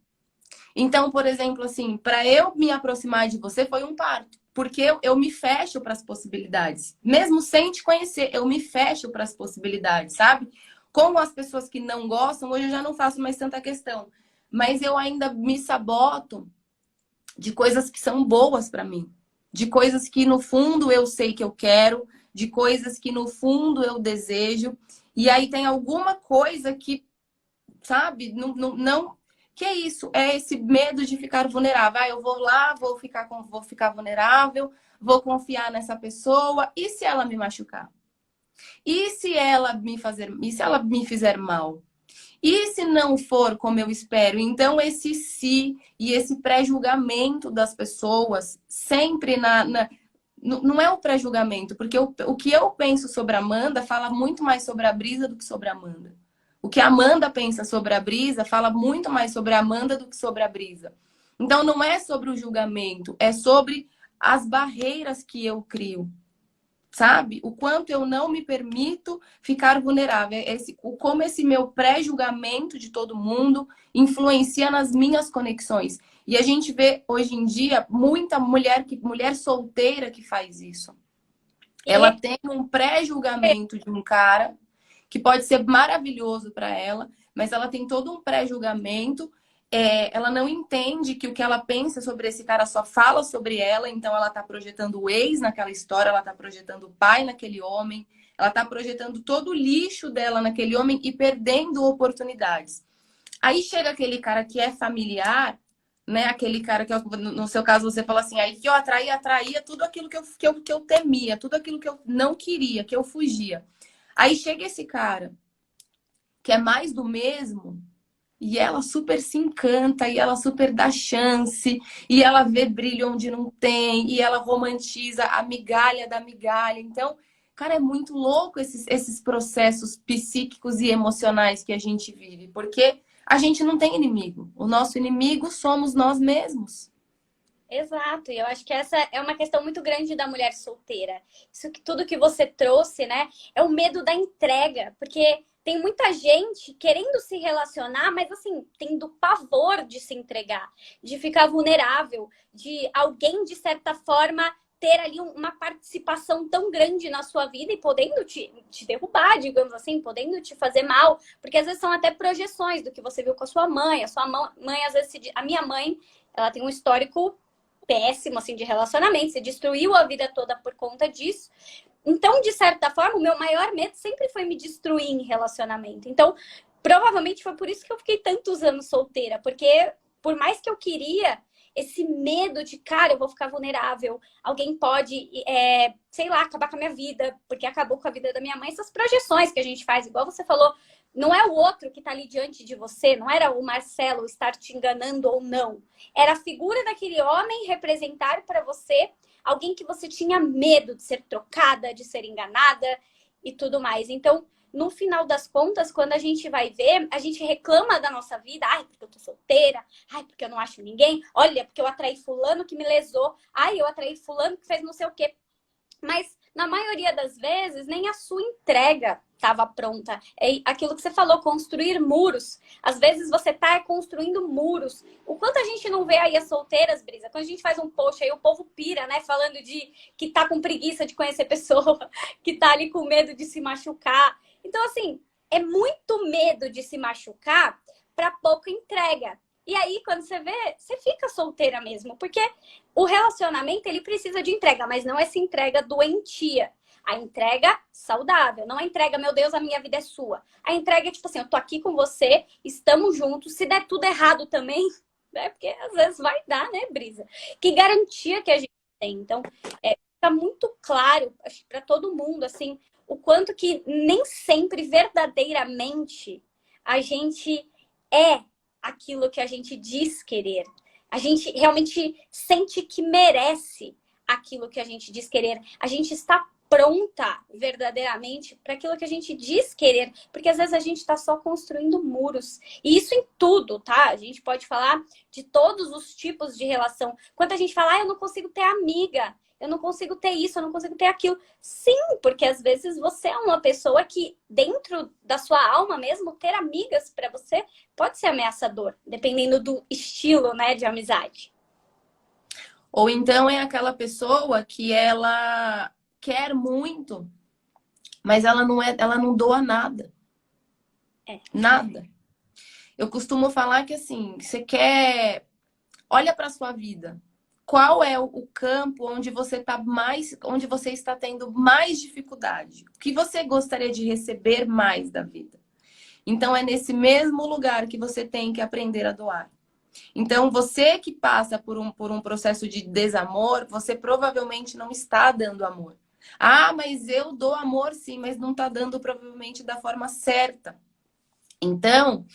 Então, por exemplo, assim, para eu me aproximar de você foi um parto. Porque eu me fecho para as possibilidades. Mesmo sem te conhecer, eu me fecho para as possibilidades, sabe? Com as pessoas que não gostam, hoje eu já não faço mais tanta questão. Mas eu ainda me saboto de coisas que são boas para mim. De coisas que no fundo eu sei que eu quero. De coisas que no fundo eu desejo. E aí tem alguma coisa que, sabe, não que é isso? É esse medo de ficar vulnerável. Ah, eu vou lá, vou ficar vulnerável, vou confiar nessa pessoa. E se ela me machucar? E se ela me fizer mal? E se não for como eu espero? Então, esse si e esse pré-julgamento das pessoas, sempre não é o pré-julgamento, porque o que eu penso sobre a Amanda fala muito mais sobre a Brisa do que sobre a Amanda. O que a Amanda pensa sobre a Brisa fala muito mais sobre a Amanda do que sobre a Brisa. Então, não é sobre o julgamento, é sobre as barreiras que eu crio. Sabe? O quanto eu não me permito ficar vulnerável. Como esse meu pré-julgamento de todo mundo influencia nas minhas conexões. E a gente vê hoje em dia muita mulher solteira que faz isso. Ela tem um pré-julgamento de um cara que pode ser maravilhoso para ela, mas ela tem todo um pré-julgamento. Ela não entende que o que ela pensa sobre esse cara só fala sobre ela, então ela tá projetando o ex naquela história, ela tá projetando o pai naquele homem, ela tá projetando todo o lixo dela naquele homem e perdendo oportunidades. Aí chega aquele cara que é familiar, né? Aquele cara que, no seu caso, você fala assim, aí que eu atraía tudo aquilo que eu temia, tudo aquilo que eu não queria, que eu fugia. Aí chega esse cara que é mais do mesmo. E ela super se encanta, e ela super dá chance, e ela vê brilho onde não tem, e ela romantiza a migalha da migalha. Então, cara, é muito louco esses processos psíquicos e emocionais que a gente vive, porque a gente não tem inimigo. O nosso inimigo somos nós mesmos. Exato, e eu acho que essa é uma questão muito grande da mulher solteira. Isso que tudo que você trouxe, né, é o medo da entrega, porque tem muita gente querendo se relacionar, mas assim, tendo pavor de se entregar, de ficar vulnerável, de alguém, de certa forma, ter ali uma participação tão grande na sua vida e podendo te derrubar, digamos assim, podendo te fazer mal, porque às vezes são até projeções do que você viu com a sua mãe. A sua mãe, às vezes, a minha mãe, ela tem um histórico péssimo, assim, de relacionamento, se destruiu a vida toda por conta disso. Então, de certa forma, o meu maior medo sempre foi me destruir em relacionamento. Então, provavelmente foi por isso que eu fiquei tantos anos solteira, porque por mais que eu queria, esse medo de, cara, eu vou ficar vulnerável, alguém pode, sei lá, acabar com a minha vida, porque acabou com a vida da minha mãe, essas projeções que a gente faz, igual você falou, não é o outro que tá ali diante de você, não era o Marcelo estar te enganando ou não. Era a figura daquele homem representar para você alguém que você tinha medo de ser trocada, de ser enganada. e tudo mais. Então, no final das contas, quando a gente vai ver, a gente reclama da nossa vida. Ai, porque eu tô solteira. Ai, porque eu não acho ninguém. Olha, porque eu atraí fulano que me lesou. Ai, eu atraí fulano que fez não sei o quê. Mas, na maioria das vezes, nem a sua entrega estava pronta. É aquilo que você falou, construir muros. Às vezes você tá construindo muros. O quanto a gente não vê aí as solteiras, Brisa? Quando a gente faz um post aí, o povo pira, né? Falando de que tá com preguiça de conhecer pessoa, que tá ali com medo de se machucar. Então, assim, é muito medo de se machucar para pouca entrega. E aí, quando você vê, você fica solteira mesmo. Porque o relacionamento, ele precisa de entrega, mas não essa entrega doentia. A entrega saudável, não a entrega, meu Deus, a minha vida é sua. A entrega é tipo assim, eu tô aqui com você, estamos juntos, se der tudo errado também, né? Porque às vezes vai dar, né, Brisa? Que garantia que a gente tem. Então, fica muito claro, acho que pra todo mundo, assim, o quanto que nem sempre, verdadeiramente, a gente é aquilo que a gente diz querer. A gente realmente sente que merece aquilo que a gente diz querer. A gente está pronta verdadeiramente para aquilo que a gente diz querer, porque às vezes a gente está só construindo muros. E isso em tudo, tá? A gente pode falar de todos os tipos de relação. Quando a gente fala, eu não consigo ter amiga, eu não consigo ter isso, eu não consigo ter aquilo. Sim, porque às vezes você é uma pessoa que, dentro da sua alma mesmo, ter amigas para você pode ser ameaçador, dependendo do estilo, né, de amizade. Ou então é aquela pessoa que ela quer muito, mas ela não doa nada. Nada. Eu costumo falar que assim, você quer, olha para sua vida. Qual é o campo onde você tá mais, onde você está tendo mais dificuldade? O que você gostaria de receber mais da vida? Então é nesse mesmo lugar que você tem que aprender a doar. Então, você que passa por um processo de desamor, você provavelmente não está dando amor. Ah, mas eu dou amor sim, mas não está dando provavelmente da forma certa. Então,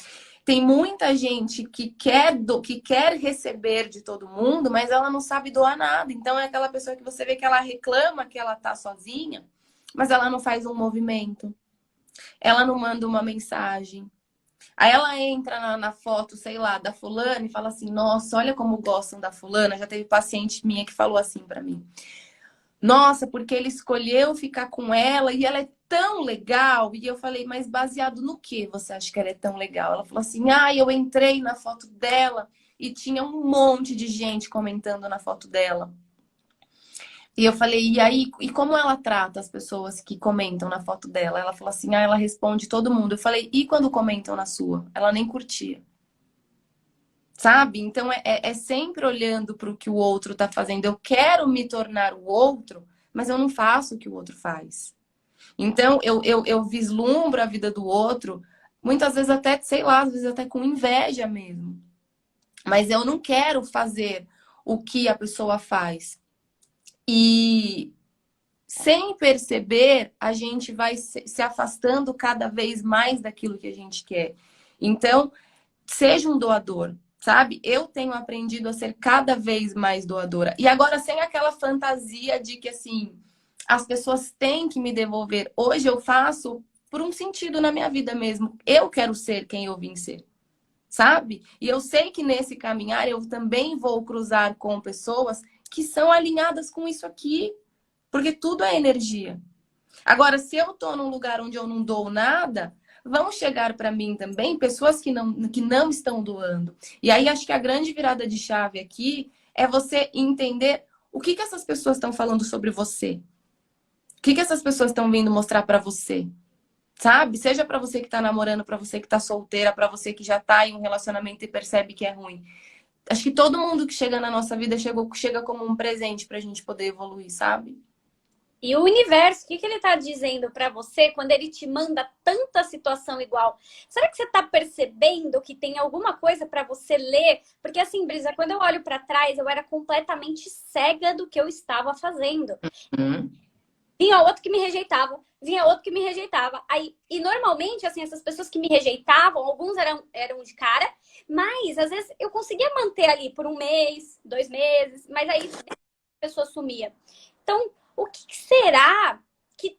tem muita gente que quer receber de todo mundo, mas ela não sabe doar nada. Então, é aquela pessoa que você vê que ela reclama que ela tá sozinha, mas ela não faz um movimento. Ela não manda uma mensagem. Aí ela entra na foto, sei lá, da fulana e fala assim: nossa, olha como gostam da fulana. Já teve paciente minha que falou assim pra mim: nossa, porque ele escolheu ficar com ela e ela é tão legal. E eu falei: mas baseado no que você acha que ela é tão legal? Ela falou assim: ah, eu entrei na foto dela e tinha um monte de gente comentando na foto dela. E eu falei, e aí, e como ela trata as pessoas que comentam na foto dela? Ela falou assim, ah, ela responde todo mundo. Eu falei, e quando comentam na sua? Ela nem curtia. Sabe? Então é sempre olhando para o que o outro tá fazendo. Eu quero me tornar o outro, mas eu não faço o que o outro faz. Então eu vislumbro a vida do outro, muitas vezes até, sei lá, às vezes até com inveja mesmo. Mas eu não quero fazer o que a pessoa faz. E sem perceber, a gente vai se afastando cada vez mais daquilo que a gente quer. Então, seja um doador, sabe? Eu tenho aprendido a ser cada vez mais doadora. E agora, sem aquela fantasia de que, assim, as pessoas têm que me devolver. Hoje eu faço por um sentido na minha vida mesmo. Eu quero ser quem eu vim ser, sabe? E eu sei que nesse caminhar eu também vou cruzar com pessoas que são alinhadas com isso aqui. Porque tudo é energia. Agora, se eu tô num lugar onde eu não dou nada, vão chegar para mim também pessoas que não estão doando. E aí acho que a grande virada de chave aqui é você entender o que essas pessoas estão falando sobre você. O que essas pessoas estão vindo mostrar para você. Sabe? Seja para você que tá namorando, para você que tá solteira, para você que já tá em um relacionamento e percebe que é ruim. Acho que todo mundo que chega na nossa vida chega como um presente pra gente poder evoluir, sabe? E o universo, o que ele está dizendo para você quando ele te manda tanta situação igual? Será que você está percebendo que tem alguma coisa para você ler? Porque assim, Brisa, quando eu olho para trás, eu era completamente cega do que eu estava fazendo. Hum. Vinha outro que me rejeitava, vinha outro que me rejeitava. Aí, e normalmente, assim, essas pessoas que me rejeitavam, alguns eram de cara, mas às vezes eu conseguia manter ali por um mês, 2 meses, mas aí a pessoa sumia. Então, o que será que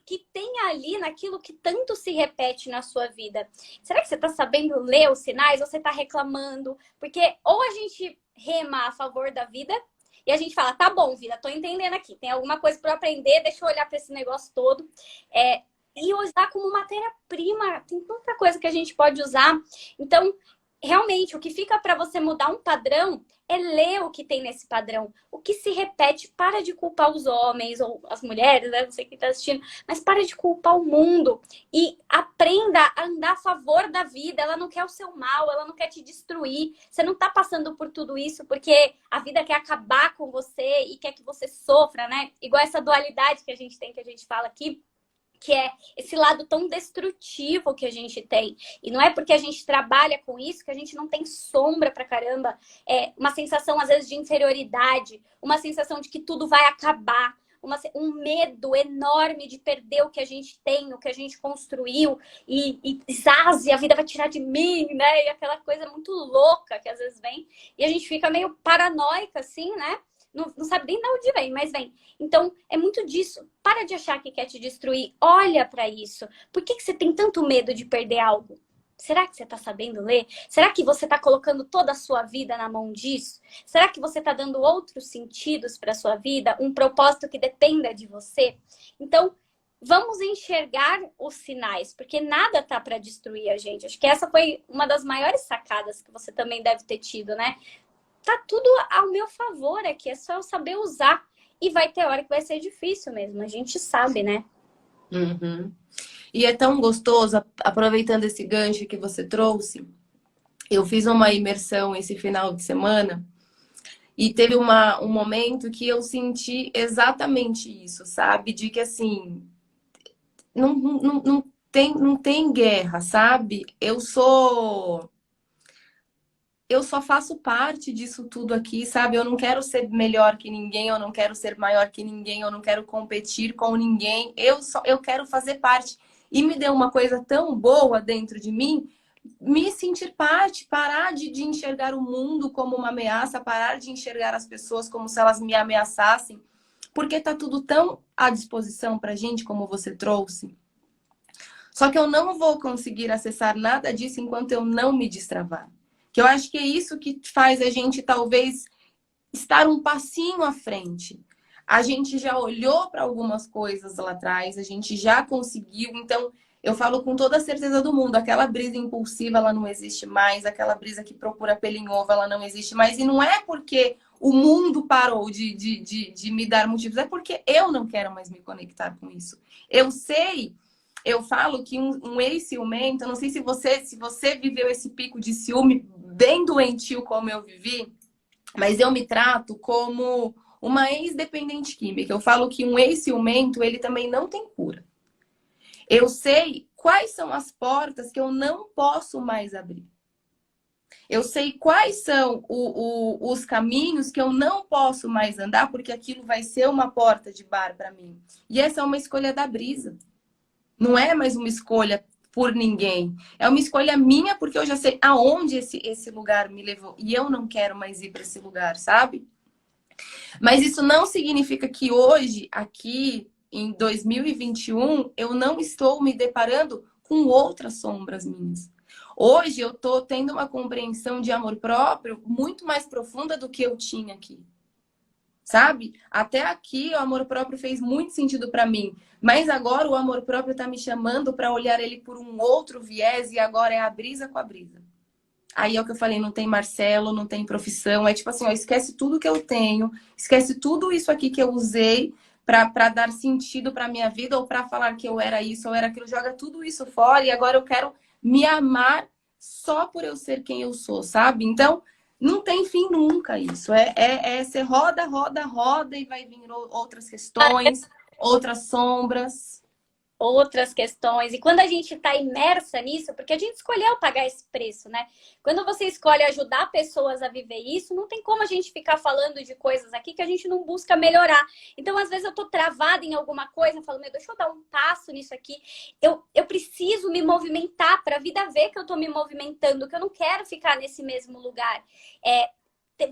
que tem ali naquilo que tanto se repete na sua vida? Será que você está sabendo ler os sinais ou você está reclamando? Porque ou a gente rema a favor da vida e a gente fala, tá bom, vida, tô entendendo aqui, tem alguma coisa para eu aprender, deixa eu olhar para esse negócio todo. E usar como matéria-prima, tem tanta coisa que a gente pode usar. Então, realmente, o que fica para você mudar um padrão é ler o que tem nesse padrão. O que se repete, para de culpar os homens ou as mulheres, né? Não sei quem está assistindo, mas para de culpar o mundo e aprenda a andar a favor da vida. Ela não quer o seu mal, ela não quer te destruir. Você não está passando por tudo isso porque a vida quer acabar com você e quer que você sofra, né? Igual essa dualidade que a gente tem, que a gente fala aqui, que é esse lado tão destrutivo que a gente tem. E não é porque a gente trabalha com isso que a gente não tem sombra pra caramba. É uma sensação, às vezes, de inferioridade, uma sensação de que tudo vai acabar, um medo enorme de perder o que a gente tem, o que a gente construiu, e zaze, a vida vai tirar de mim, né? E aquela coisa muito louca que às vezes vem. E a gente fica meio paranoica, assim, né? Não sabe nem de onde vem, mas vem. Então, é muito disso. Para de achar que quer te destruir. Olha para isso. Por que você tem tanto medo de perder algo? Será que você está sabendo ler? Será que você está colocando toda a sua vida na mão disso? Será que você está dando outros sentidos para a sua vida? Um propósito que dependa de você? Então, vamos enxergar os sinais, porque nada tá para destruir a gente. Acho que essa foi uma das maiores sacadas que você também deve ter tido, né? Tá tudo ao meu favor aqui, é só eu saber usar. E vai ter hora que vai ser difícil mesmo, a gente sabe, né? Uhum. E é tão gostoso, aproveitando esse gancho que você trouxe, eu fiz uma imersão esse final de semana e teve um momento que eu senti exatamente isso, sabe? De que assim, não tem guerra, sabe? Eu só faço parte disso tudo aqui, sabe? Eu não quero ser melhor que ninguém, eu não quero ser maior que ninguém, eu não quero competir com ninguém. Eu quero fazer parte. E me deu uma coisa tão boa dentro de mim, me sentir parte, parar de enxergar o mundo como uma ameaça, parar de enxergar as pessoas como se elas me ameaçassem, porque tá tudo tão à disposição pra gente, como você trouxe. Só que eu não vou conseguir acessar nada disso enquanto eu não me destravar. Que eu acho que é isso que faz a gente talvez estar um passinho à frente. A gente já olhou para algumas coisas lá atrás, a gente já conseguiu. Então, eu falo com toda a certeza do mundo, aquela brisa impulsiva, ela não existe mais, aquela brisa que procura pelo em ovo, ela não existe mais. E não é porque o mundo parou de me dar motivos, é porque eu não quero mais me conectar com isso. Eu sei. Eu falo que um ex-ciumento, eu não sei se você viveu esse pico de ciúme bem doentio como eu vivi, mas eu me trato como uma ex-dependente química. Eu falo que um ex-ciumento, ele também não tem cura. Eu sei quais são as portas que eu não posso mais abrir. Eu sei quais são os caminhos que eu não posso mais andar, porque aquilo vai ser uma porta de bar para mim. E essa é uma escolha da brisa. Não é mais uma escolha por ninguém. É uma escolha minha porque eu já sei aonde esse lugar me levou. E eu não quero mais ir para esse lugar, sabe? Mas isso não significa que hoje, aqui em 2021, eu não estou me deparando com outras sombras minhas. Hoje eu estou tendo uma compreensão de amor próprio muito mais profunda do que eu tinha aqui. Sabe? Até aqui o amor próprio fez muito sentido para mim, mas agora o amor próprio tá me chamando para olhar ele por um outro viés e agora é a brisa com a brisa. Aí é o que eu falei, não tem Marcelo, não tem profissão, é tipo assim, ó, esquece tudo que eu tenho, esquece tudo isso aqui que eu usei para dar sentido para minha vida ou para falar que eu era isso ou era aquilo, joga tudo isso fora e agora eu quero me amar só por eu ser quem eu sou, sabe? Então, não tem fim nunca isso. Você roda, roda, roda e vai vir outras questões, outras sombras. Outras questões. E quando a gente está imersa nisso, porque a gente escolheu pagar esse preço, né? Quando você escolhe ajudar pessoas a viver isso, não tem como a gente ficar falando de coisas aqui que a gente não busca melhorar. Então, às vezes, eu tô travada em alguma coisa, falando, meu, deixa eu dar um passo nisso aqui. Eu preciso me movimentar para a vida ver que eu tô me movimentando, que eu não quero ficar nesse mesmo lugar.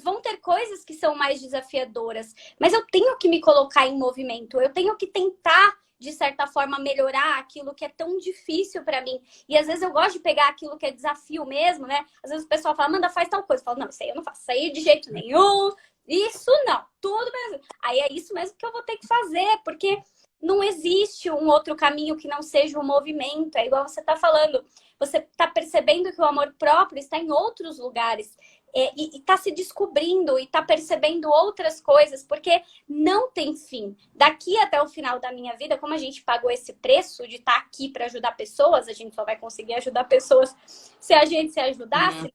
Vão ter coisas que são mais desafiadoras, mas eu tenho que me colocar em movimento, eu tenho que tentar de certa forma, melhorar aquilo que é tão difícil para mim. E às vezes eu gosto de pegar aquilo que é desafio mesmo, né? Às vezes o pessoal fala, Amanda, faz tal coisa. Eu falo, não, isso aí eu não faço, isso aí de jeito nenhum. Isso não, tudo mesmo. Aí é isso mesmo que eu vou ter que fazer, porque não existe um outro caminho que não seja o movimento. É igual você está falando. Você está percebendo que o amor próprio está em outros lugares. E está se descobrindo e está percebendo outras coisas, porque não tem fim. Daqui até o final da minha vida, como a gente pagou esse preço de estar aqui para ajudar pessoas, a gente só vai conseguir ajudar pessoas se a gente se ajudasse.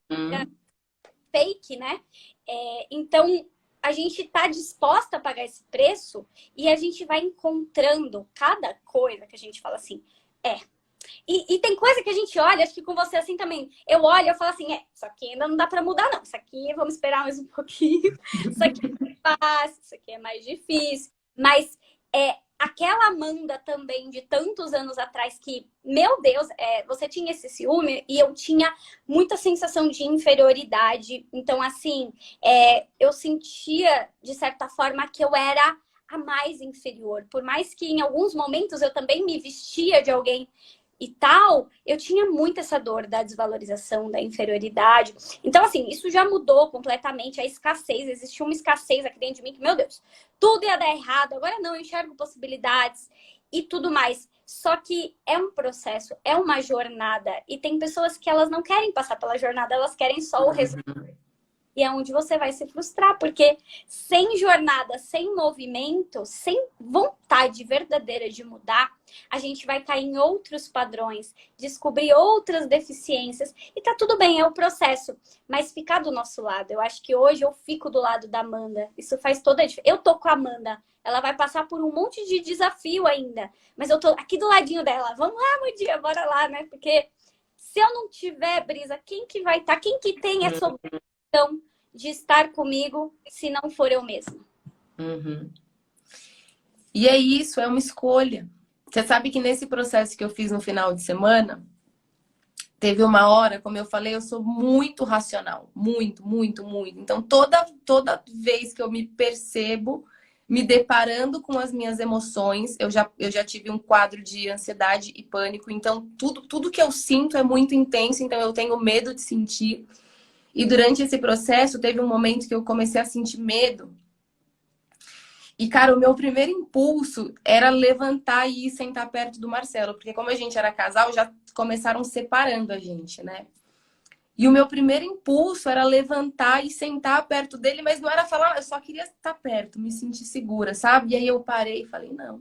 Fake, né? Então, a gente está disposta a pagar esse preço e a gente vai encontrando cada coisa que a gente fala assim, E tem coisa que a gente olha, acho que com você assim também. Eu olho e eu falo assim, isso aqui ainda não dá pra mudar, não. Isso aqui vamos esperar mais um pouquinho. Isso aqui é mais fácil, isso aqui é mais difícil. Mas aquela Amanda também de tantos anos atrás que, meu Deus, você tinha esse ciúme e eu tinha muita sensação de inferioridade. Então, assim, eu sentia, de certa forma, que eu era a mais inferior. Por mais que em alguns momentos eu também me vestia de alguém e tal, eu tinha muito essa dor da desvalorização, da inferioridade. Então, assim, isso já mudou completamente. A escassez, existia uma escassez aqui dentro de mim que, meu Deus, tudo ia dar errado. Agora não, eu enxergo possibilidades e tudo mais. Só que é um processo, é uma jornada. E tem pessoas que elas não querem passar pela jornada, elas querem só o resultado. E é onde você vai se frustrar, porque sem jornada, sem movimento, sem vontade verdadeira de mudar, a gente vai cair em outros padrões, descobrir outras deficiências. E tá tudo bem, é o processo. Mas ficar do nosso lado. Eu acho que hoje eu fico do lado da Amanda. Isso faz toda a diferença. Eu tô com a Amanda. Ela vai passar por um monte de desafio ainda. Mas eu tô aqui do ladinho dela. Vamos lá, Amandinha, bora lá, né? Porque se eu não tiver, Brisa, quem que vai estar? Quem que tem essa obrigação de estar comigo se não for eu mesma? E é isso, é uma escolha. Você sabe que nesse processo que eu fiz no final de semana, teve uma hora, como eu falei, eu sou muito racional. Muito, muito, muito. Então, toda vez que eu me percebo me deparando com as minhas emoções, eu já tive um quadro de ansiedade e pânico. Então, tudo que eu sinto é muito intenso. Então, eu tenho medo de sentir. E durante esse processo, teve um momento que eu comecei a sentir medo. E, cara, o meu primeiro impulso era levantar e ir sentar perto do Marcelo. Porque como a gente era casal, já começaram separando a gente, né? E o meu primeiro impulso era levantar e sentar perto dele, mas não era falar, eu só queria estar perto, me sentir segura, sabe? E aí eu parei e falei, não,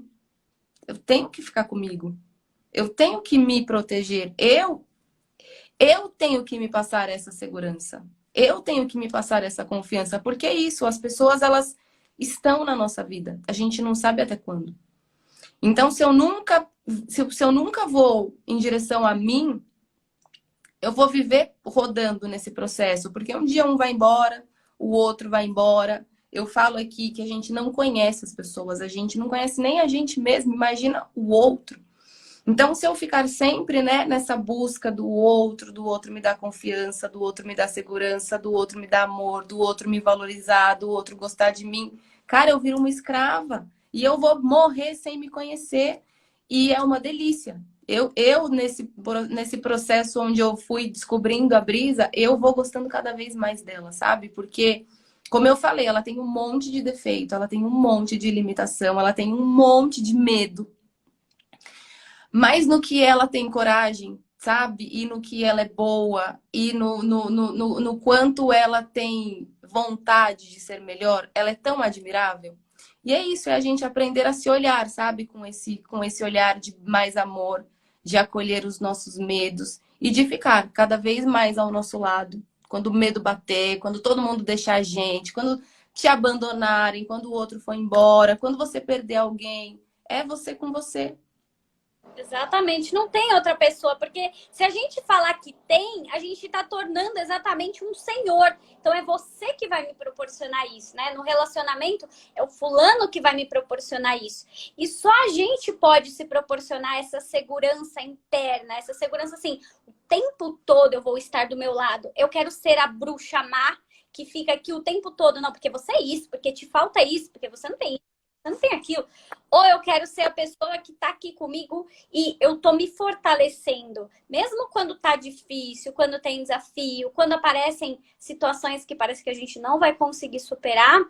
eu tenho que ficar comigo. Eu tenho que me proteger. Eu tenho que me passar essa segurança. Eu tenho que me passar essa confiança. Porque é isso, as pessoas, elas estão na nossa vida. A gente não sabe até quando. Então, se eu nunca vou em direção a mim, eu vou viver rodando nesse processo. Porque um dia um vai embora, o outro vai embora. Eu falo aqui que a gente não conhece as pessoas. A gente não conhece nem a gente mesmo. Imagina o outro. Então, se eu ficar sempre, né, nessa busca do outro me dar confiança, do outro me dar segurança, do outro me dar amor, do outro me valorizar, do outro gostar de mim, cara, eu viro uma escrava. E eu vou morrer sem me conhecer. E é uma delícia. Nesse processo onde eu fui descobrindo a Brisa, eu vou gostando cada vez mais dela, sabe? Porque, como eu falei, ela tem um monte de defeito, ela tem um monte de limitação, ela tem um monte de medo. Mas no que ela tem coragem, sabe? E no que ela é boa, e no quanto ela tem vontade de ser melhor, ela é tão admirável. E é isso, é a gente aprender a se olhar, sabe? Com esse olhar de mais amor, de acolher os nossos medos e de ficar cada vez mais ao nosso lado. Quando o medo bater, quando todo mundo deixar a gente, quando te abandonarem, quando o outro for embora, quando você perder alguém, é você com você. Exatamente, não tem outra pessoa, porque se a gente falar que tem, a gente está tornando exatamente um senhor. Então é você que vai me proporcionar isso, né? No relacionamento é o fulano que vai me proporcionar isso. E só a gente pode se proporcionar essa segurança interna, essa segurança assim, o tempo todo eu vou estar do meu lado. Eu quero ser a bruxa má que fica aqui o tempo todo, não, porque você é isso, porque te falta isso, porque você não tem isso. eu não tenho aquilo. Ou eu quero ser a pessoa que tá aqui comigo e eu tô me fortalecendo. Mesmo quando tá difícil, quando tem desafio, quando aparecem situações que parece que a gente não vai conseguir superar,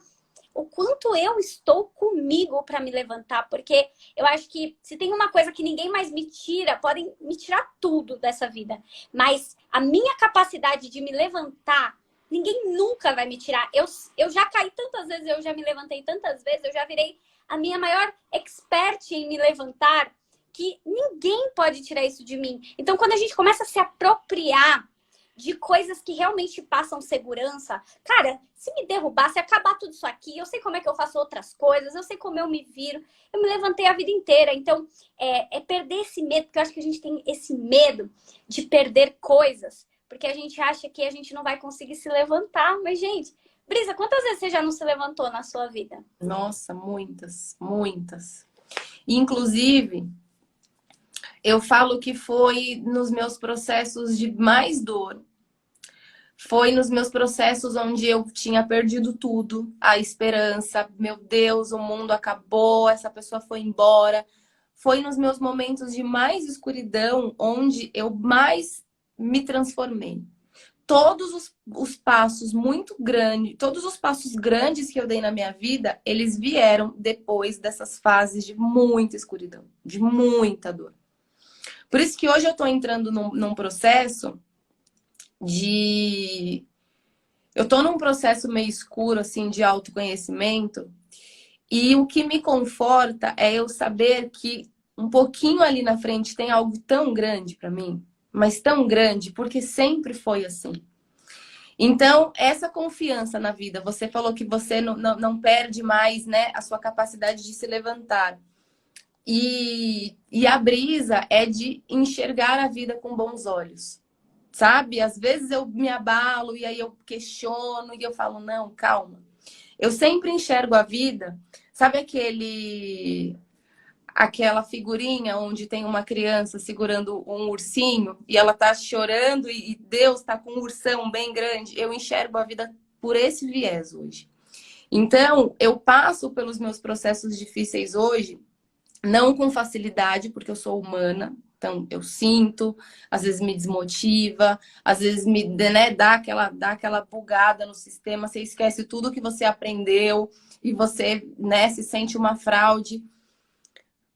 o quanto eu estou comigo para me levantar. Porque eu acho que se tem uma coisa que ninguém mais me tira, podem me tirar tudo dessa vida. Mas a minha capacidade de me levantar, ninguém nunca vai me tirar. Eu já caí tantas vezes, eu já me levantei tantas vezes, eu já virei a minha maior expert em me levantar, que ninguém pode tirar isso de mim. Então, quando a gente começa a se apropriar de coisas que realmente passam segurança, cara, se me derrubar, se acabar tudo isso aqui, eu sei como é que eu faço outras coisas, eu sei como eu me viro, eu me levantei a vida inteira. Então, é perder esse medo, porque eu acho que a gente tem esse medo de perder coisas, porque a gente acha que a gente não vai conseguir se levantar. Mas, gente, Brisa, quantas vezes você já não se levantou na sua vida? Nossa, muitas, muitas. Inclusive, eu falo que foi nos meus processos de mais dor. Foi nos meus processos onde eu tinha perdido tudo, a esperança, meu Deus, o mundo acabou, essa pessoa foi embora. Foi nos meus momentos de mais escuridão onde eu mais me transformei. Todos os passos muito grandes, todos os passos grandes que eu dei na minha vida, eles vieram depois dessas fases de muita escuridão, de muita dor. Por isso que hoje eu tô entrando num processo de... Eu tô num processo meio escuro, assim, de autoconhecimento. E o que me conforta é eu saber que um pouquinho ali na frente tem algo tão grande pra mim. Mas tão grande, porque sempre foi assim. Então, essa confiança na vida. Você falou que você não perde mais, né, a sua capacidade de se levantar. E a brisa é de enxergar a vida com bons olhos. Sabe? Às vezes eu me abalo e aí eu questiono e eu falo, não, calma. Eu sempre enxergo a vida, sabe aquela figurinha onde tem uma criança segurando um ursinho e ela tá chorando e Deus tá com um ursão bem grande? Eu enxergo a vida por esse viés hoje. Então, eu passo pelos meus processos difíceis hoje, não com facilidade, porque eu sou humana. Então, eu sinto, às vezes me desmotiva, às vezes me, né, dá aquela bugada no sistema, você esquece tudo que você aprendeu e você, né, se sente uma fraude.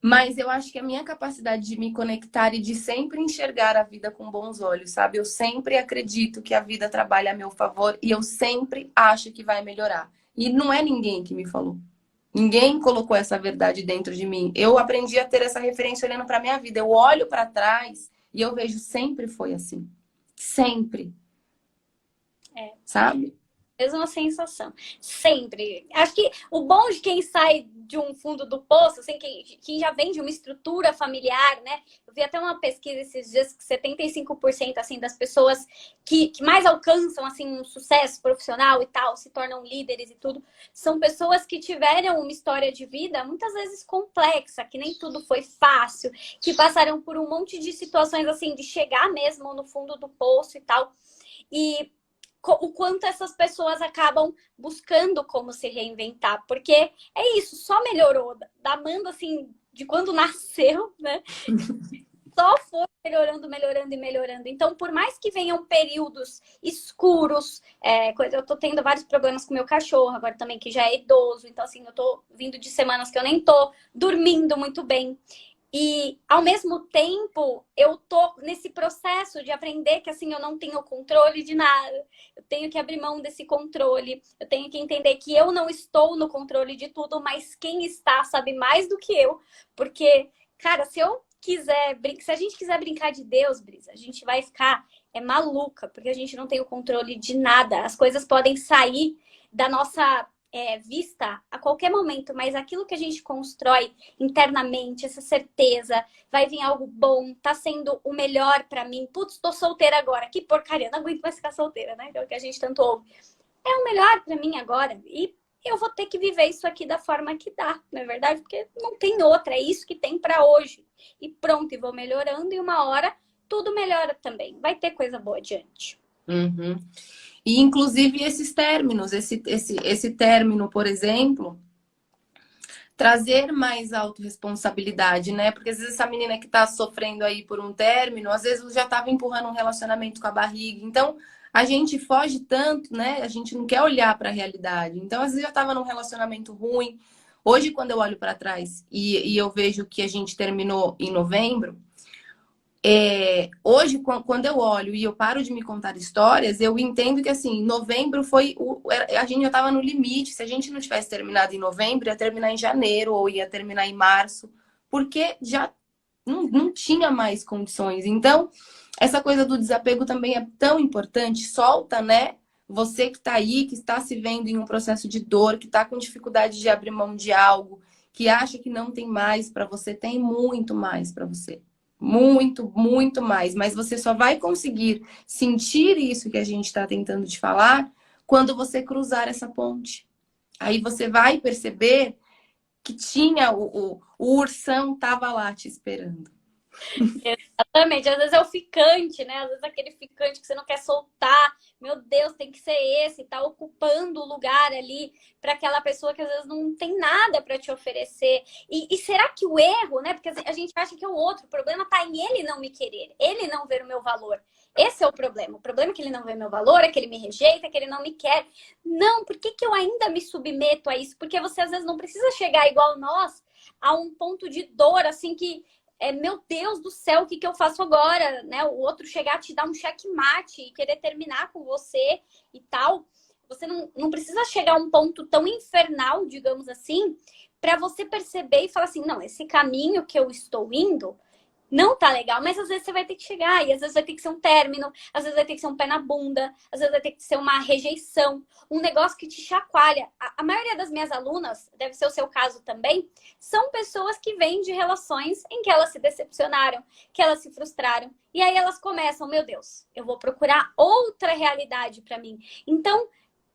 Mas eu acho que a minha capacidade de me conectar e de sempre enxergar a vida com bons olhos, sabe? Eu sempre acredito que a vida trabalha a meu favor e eu sempre acho que vai melhorar. E não é ninguém que me falou. Ninguém colocou essa verdade dentro de mim. Eu aprendi a ter essa referência olhando para minha vida. Eu olho para trás e eu vejo sempre foi assim. Sempre. Sabe? Mesma sensação. Sempre. Acho que o bom de quem sai de um fundo do poço, assim, quem já vem de uma estrutura familiar, né? Eu vi até uma pesquisa esses dias que 75% assim, das pessoas que mais alcançam assim, um sucesso profissional e tal, se tornam líderes e tudo, são pessoas que tiveram uma história de vida muitas vezes complexa, que nem tudo foi fácil, que passaram por um monte de situações assim, de chegar mesmo no fundo do poço e tal. E o quanto essas pessoas acabam buscando como se reinventar. Porque é isso, só melhorou. Da Amanda, assim, de quando nasceu, né? Só foi melhorando, melhorando e melhorando. Então, por mais que venham períodos escuros, eu tô tendo vários problemas com meu cachorro agora também, que já é idoso. Então, assim, eu tô vindo de semanas que eu nem tô dormindo muito bem. E, ao mesmo tempo, eu tô nesse processo de aprender que, assim, eu não tenho controle de nada. Eu tenho que abrir mão desse controle. Eu tenho que entender que eu não estou no controle de tudo, mas quem está sabe mais do que eu. Porque, cara, se a gente quiser brincar de Deus, Brisa, a gente vai ficar maluca, porque a gente não tem o controle de nada. As coisas podem sair da nossa vista a qualquer momento, mas aquilo que a gente constrói internamente, essa certeza, vai vir algo bom, tá sendo o melhor pra mim. Putz, tô solteira agora, que porcaria, não aguento mais ficar solteira, né? É o que a gente tanto ouve. É o melhor pra mim agora e eu vou ter que viver isso aqui da forma que dá, não é verdade? Porque não tem outra, é isso que tem pra hoje. E pronto, e vou melhorando e uma hora tudo melhora também. Vai ter coisa boa adiante. Uhum. E, inclusive, esses términos, esse término, por exemplo, trazer mais autorresponsabilidade, né? Porque às vezes essa menina que tá sofrendo aí por um término, às vezes já tava empurrando um relacionamento com a barriga. Então, a gente foge tanto, né? A gente não quer olhar para a realidade. Então, às vezes já tava num relacionamento ruim. Hoje, quando eu olho para trás e eu vejo que a gente terminou em novembro, hoje, quando eu olho e eu paro de me contar histórias, eu entendo que, assim, novembro foi... a gente já estava no limite. Se a gente não tivesse terminado em novembro, ia terminar em janeiro ou ia terminar em março, porque já não tinha mais condições. Então, essa coisa do desapego também é tão importante. Solta, né? Você que está aí, que está se vendo em um processo de dor, que está com dificuldade de abrir mão de algo, que acha que não tem mais para você, tem muito mais para você. Muito, muito mais. Mas você só vai conseguir sentir isso que a gente está tentando te falar quando você cruzar essa ponte. Aí você vai perceber que tinha o ursão tava lá te esperando. Exatamente. Às vezes é o ficante, né? Às vezes é aquele ficante que você não quer soltar. Meu Deus, tem que ser esse. Tá ocupando o lugar ali para aquela pessoa que às vezes não tem nada para te oferecer. E será que o erro, né? Porque a gente acha que é o outro. O problema tá em ele não me querer. Ele não ver o meu valor. Esse é o problema. O problema é que ele não vê meu valor, é que ele me rejeita, é que ele não me quer. Não, por que que eu ainda me submeto a isso? Porque você às vezes não precisa chegar igual nós a um ponto de dor, assim, que meu Deus do céu, o que que eu faço agora? Né? O outro chegar a te dar um checkmate e querer terminar com você e tal. Você não precisa chegar a um ponto tão infernal, digamos assim, para você perceber e falar assim, não, esse caminho que eu estou indo não tá legal, mas às vezes você vai ter que chegar, e às vezes vai ter que ser um término, às vezes vai ter que ser um pé na bunda, às vezes vai ter que ser uma rejeição, um negócio que te chacoalha. A maioria das minhas alunas, deve ser o seu caso também, são pessoas que vêm de relações em que elas se decepcionaram, que elas se frustraram, e aí elas começam, meu Deus, eu vou procurar outra realidade para mim. Então,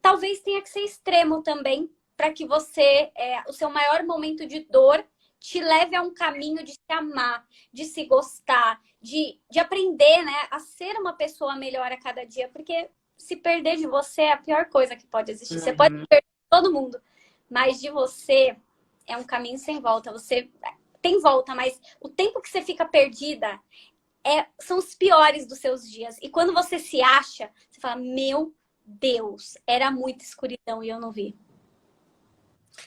talvez tenha que ser extremo também, para que você, o seu maior momento de dor, te leve a um caminho de se amar, de se gostar, de aprender, né, a ser uma pessoa melhor a cada dia. Porque se perder de você é a pior coisa que pode existir. Você pode perder todo mundo, mas de você é um caminho sem volta. Você tem volta, mas o tempo que você fica perdida são os piores dos seus dias. E quando você se acha, você fala, meu Deus, era muita escuridão e eu não vi.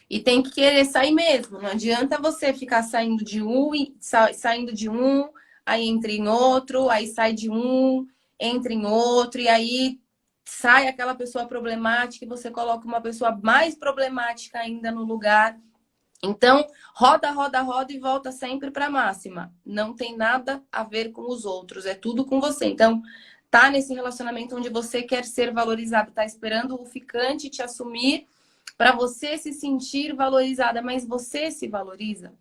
E tem que querer sair mesmo. Não adianta você ficar saindo de um, saindo de um, aí entra em outro, aí sai de um, entra em outro, e aí sai aquela pessoa problemática e você coloca uma pessoa mais problemática ainda no lugar. Então, roda, roda, roda e volta sempre para a máxima. Não tem nada a ver com os outros, é tudo com você. Então, tá nesse relacionamento onde você quer ser valorizado, tá esperando o ficante te assumir para você se sentir valorizada, mas você se valoriza?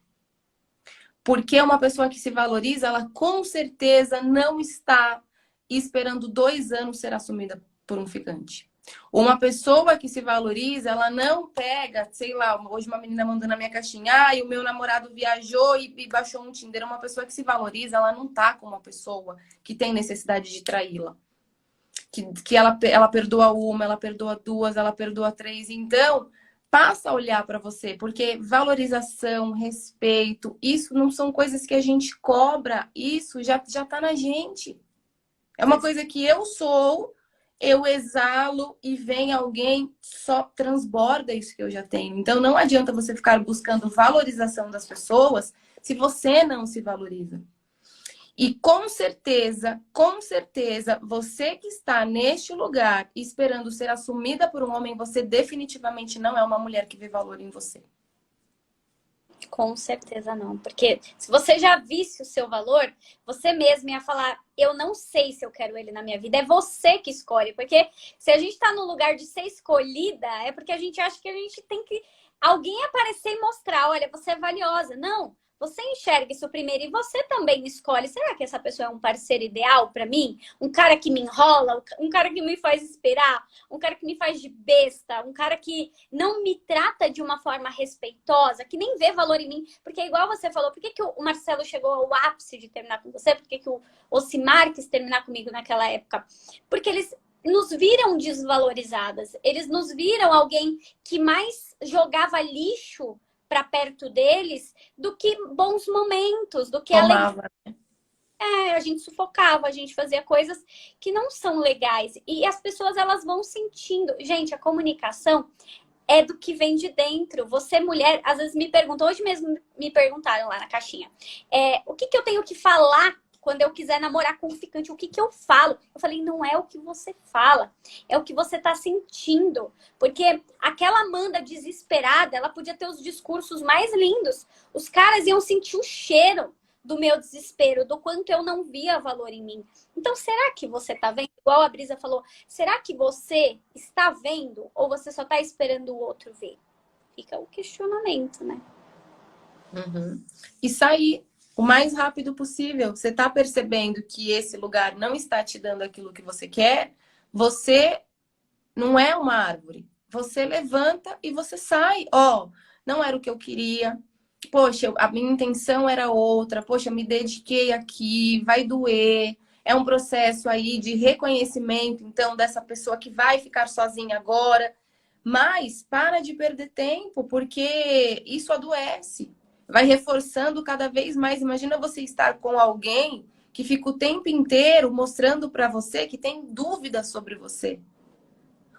Porque uma pessoa que se valoriza, ela com certeza não está esperando 2 anos ser assumida por um ficante. Uma pessoa que se valoriza, ela não pega, sei lá, hoje uma menina mandou na minha caixinha, o meu namorado viajou e baixou um Tinder. Uma pessoa que se valoriza, ela não tá com uma pessoa que tem necessidade de traí-la. Que ela perdoa uma, ela perdoa duas, ela perdoa três. Então, passa a olhar para você, porque valorização, respeito, isso não são coisas que a gente cobra, isso já tá na gente. É uma coisa que eu sou, eu exalo e vem alguém, só transborda isso que eu já tenho. Então, não adianta você ficar buscando valorização das pessoas se você não se valoriza. E com certeza, você que está neste lugar esperando ser assumida por um homem, você definitivamente não é uma mulher que vê valor em você. Com certeza não. Porque se você já visse o seu valor, você mesmo ia falar, eu não sei se eu quero ele na minha vida. É você que escolhe. Porque se a gente tá no lugar de ser escolhida, é porque a gente acha que a gente tem que... alguém aparecer e mostrar, olha, você é valiosa. Não. Você enxerga isso primeiro e você também escolhe. Será que essa pessoa é um parceiro ideal para mim? Um cara que me enrola, um cara que me faz esperar, um cara que me faz de besta, um cara que não me trata de uma forma respeitosa, que nem vê valor em mim. Porque igual você falou, por que que o Marcelo chegou ao ápice de terminar com você? Por que que o Ocimar quis terminar comigo naquela época? Porque eles nos viram desvalorizadas. Eles nos viram alguém que mais jogava lixo para perto deles do que bons momentos, do que Tomava. a gente sufocava, a gente fazia coisas que não são legais. E as pessoas, elas vão sentindo. Gente, a comunicação é do que vem de dentro. Você, mulher, às vezes me perguntam, hoje mesmo me perguntaram lá na caixinha, o que eu tenho que falar quando eu quiser namorar com um ficante? O que eu falo? Eu falei, não é o que você fala, é o que você tá sentindo. Porque aquela Amanda desesperada, ela podia ter os discursos mais lindos. Os caras iam sentir o cheiro do meu desespero, do quanto eu não via valor em mim. Então, será que você tá vendo? Igual a Brisa falou, será que você está vendo ou você só tá esperando o outro ver? Fica o questionamento, né? Uhum. E sair o mais rápido possível. Você tá percebendo que esse lugar não está te dando aquilo que você quer, você não é uma árvore. Você levanta e você sai. Ó, não era o que eu queria. Poxa, a minha intenção era outra. Poxa, eu me dediquei aqui, vai doer. É um processo aí de reconhecimento, então, dessa pessoa que vai ficar sozinha agora. Mas para de perder tempo, porque isso adoece. Vai reforçando cada vez mais. Imagina você estar com alguém que fica o tempo inteiro mostrando para você que tem dúvidas sobre você.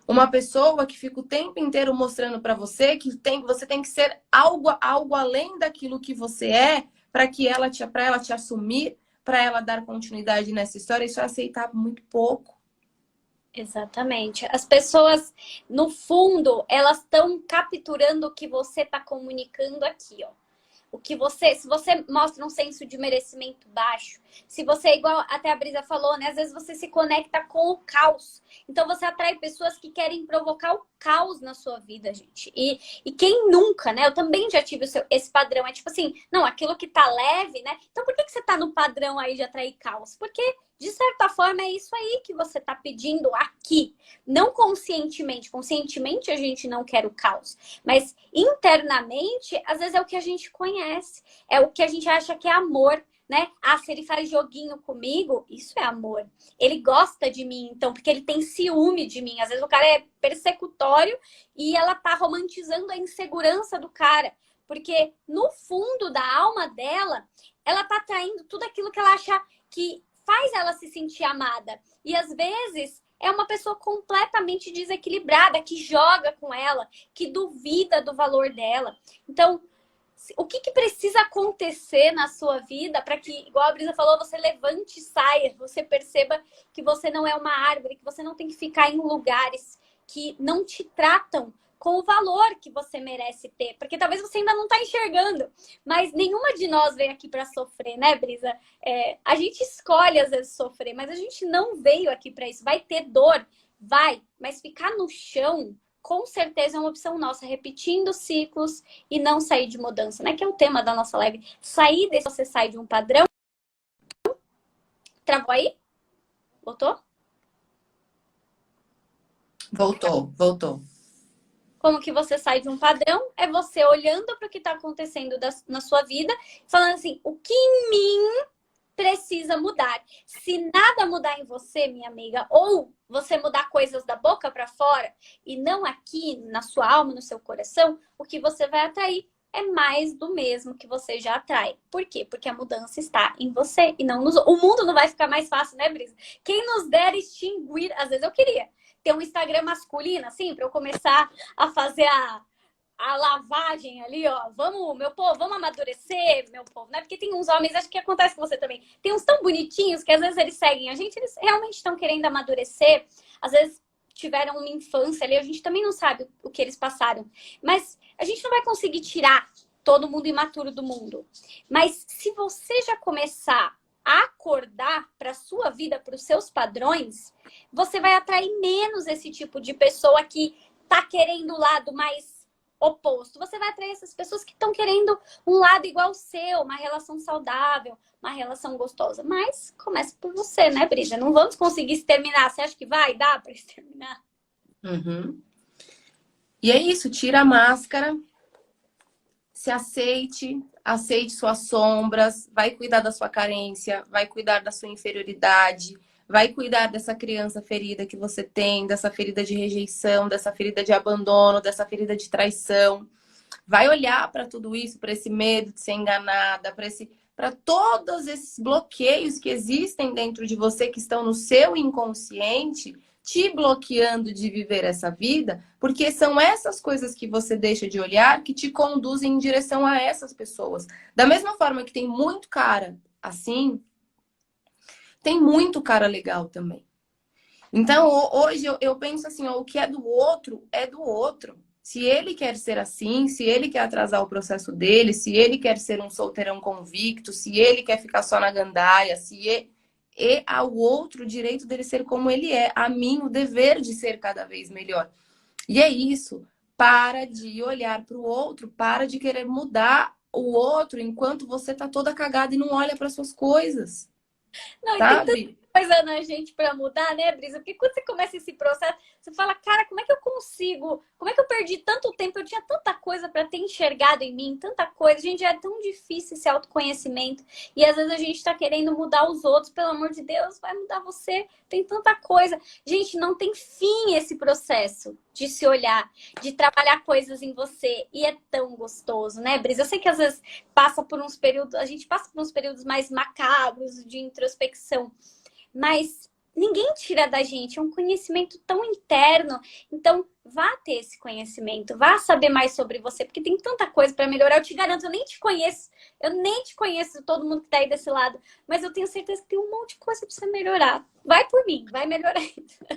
Uma pessoa que fica o tempo inteiro mostrando para você que você tem que ser algo além daquilo que você é para ela te assumir, para ela dar continuidade nessa história, isso é aceitar muito pouco. Exatamente. As pessoas, no fundo, elas estão capturando o que você está comunicando aqui, ó. O que você, se você mostra um senso de merecimento baixo, se você, igual até a Brisa falou, né? Às vezes você se conecta com o caos. Então você atrai pessoas que querem provocar o caos na sua vida, gente. E quem nunca, né? Eu também já tive esse padrão. É tipo assim, não, aquilo que tá leve, né? Então por que você tá no padrão aí de atrair caos? Porque, de certa forma, é isso aí que você tá pedindo aqui. Não conscientemente. Conscientemente a gente não quer o caos. Mas internamente, às vezes é o que a gente conhece. É o que a gente acha que é amor, né? Ah, se ele faz joguinho comigo, isso é amor. Ele gosta de mim, então, porque ele tem ciúme de mim. Às vezes o cara é persecutório e ela tá romantizando a insegurança do cara. Porque no fundo da alma dela, ela tá traindo tudo aquilo que ela acha que faz ela se sentir amada. E às vezes é uma pessoa completamente desequilibrada, que joga com ela, que duvida do valor dela. Então, o que precisa acontecer na sua vida para que, igual a Brisa falou, você levante e saia, você perceba que você não é uma árvore, que você não tem que ficar em lugares que não te tratam com o valor que você merece ter. Porque talvez você ainda não está enxergando, mas nenhuma de nós veio aqui para sofrer, né, Brisa? A gente escolhe, às vezes, sofrer, mas a gente não veio aqui para isso. Vai ter dor, vai, mas ficar no chão, com certeza é uma opção nossa, repetindo ciclos e não sair de mudança, né? Que é o tema da nossa live. Sair desse, você sai de um padrão. Travou aí? Voltou? Voltou. Como que você sai de um padrão? É você olhando para o que está acontecendo na sua vida, falando assim, o que em mim precisa mudar. Se nada mudar em você, minha amiga, ou você mudar coisas da boca para fora e não aqui na sua alma, no seu coração, o que você vai atrair é mais do mesmo que você já atrai. Por quê? Porque a mudança está em você e não nos... O mundo não vai ficar mais fácil, né, Brisa? Quem nos dera extinguir, às vezes eu queria ter um Instagram masculino, assim, para eu começar a fazer a lavagem ali, ó. Vamos, meu povo, vamos amadurecer, meu povo, né? Porque tem uns homens, acho que acontece com você também. Tem uns tão bonitinhos que às vezes eles seguem a gente, eles realmente estão querendo amadurecer. Às vezes tiveram uma infância ali, a gente também não sabe o que eles passaram. Mas a gente não vai conseguir tirar todo mundo imaturo do mundo. Mas se você já começar a acordar para a sua vida, para os seus padrões, você vai atrair menos esse tipo de pessoa que tá querendo o lado mais oposto. Você vai atrair essas pessoas que estão querendo um lado igual ao seu, uma relação saudável, uma relação gostosa. Mas começa por você, né, Brisa? Não vamos conseguir exterminar. Você acha que vai dar para exterminar? Uhum. E é isso, tira a máscara, se aceite suas sombras, vai cuidar da sua carência, vai cuidar da sua inferioridade, vai cuidar dessa criança ferida que você tem, dessa ferida de rejeição, dessa ferida de abandono, dessa ferida de traição. Vai olhar para tudo isso, para esse medo de ser enganada, para todos esses bloqueios que existem dentro de você, que estão no seu inconsciente, te bloqueando de viver essa vida, porque são essas coisas que você deixa de olhar que te conduzem em direção a essas pessoas. Da mesma forma que tem muito cara assim, tem muito cara legal também. Então, hoje eu penso assim, ó, o que é do outro é do outro. Se ele quer ser assim, se ele quer atrasar o processo dele, se ele quer ser um solteirão convicto, se ele quer ficar só na gandaia, e ao outro o direito dele ser como ele é, a mim o dever de ser cada vez melhor. E é isso. Para de olhar para o outro, para de querer mudar o outro enquanto você tá toda cagada e não olha para suas coisas, Não, e tem tanta sabe? coisa na gente para mudar, né, Brisa? Porque quando você começa esse processo, você fala, cara, como é que eu consigo? Como é que eu perdi tanto tempo? Eu tinha tanta coisa para ter enxergado em mim, tanta coisa. Gente, é tão difícil esse autoconhecimento. E às vezes a gente tá querendo mudar os outros, pelo amor de Deus, vai mudar você. Tem tanta coisa. Gente, não tem fim esse processo de se olhar, de trabalhar coisas em você. E é tão gostoso, né, Brisa? Eu sei que às vezes passa por uns períodos, a gente passa por uns períodos mais macabros de introspecção. Mas ninguém tira da gente, é um conhecimento tão interno. Então, vá ter esse conhecimento, vá saber mais sobre você, porque tem tanta coisa para melhorar. Eu te garanto, eu nem te conheço todo mundo que tá aí desse lado, mas eu tenho certeza que tem um monte de coisa para você melhorar. Vai por mim, vai melhorar.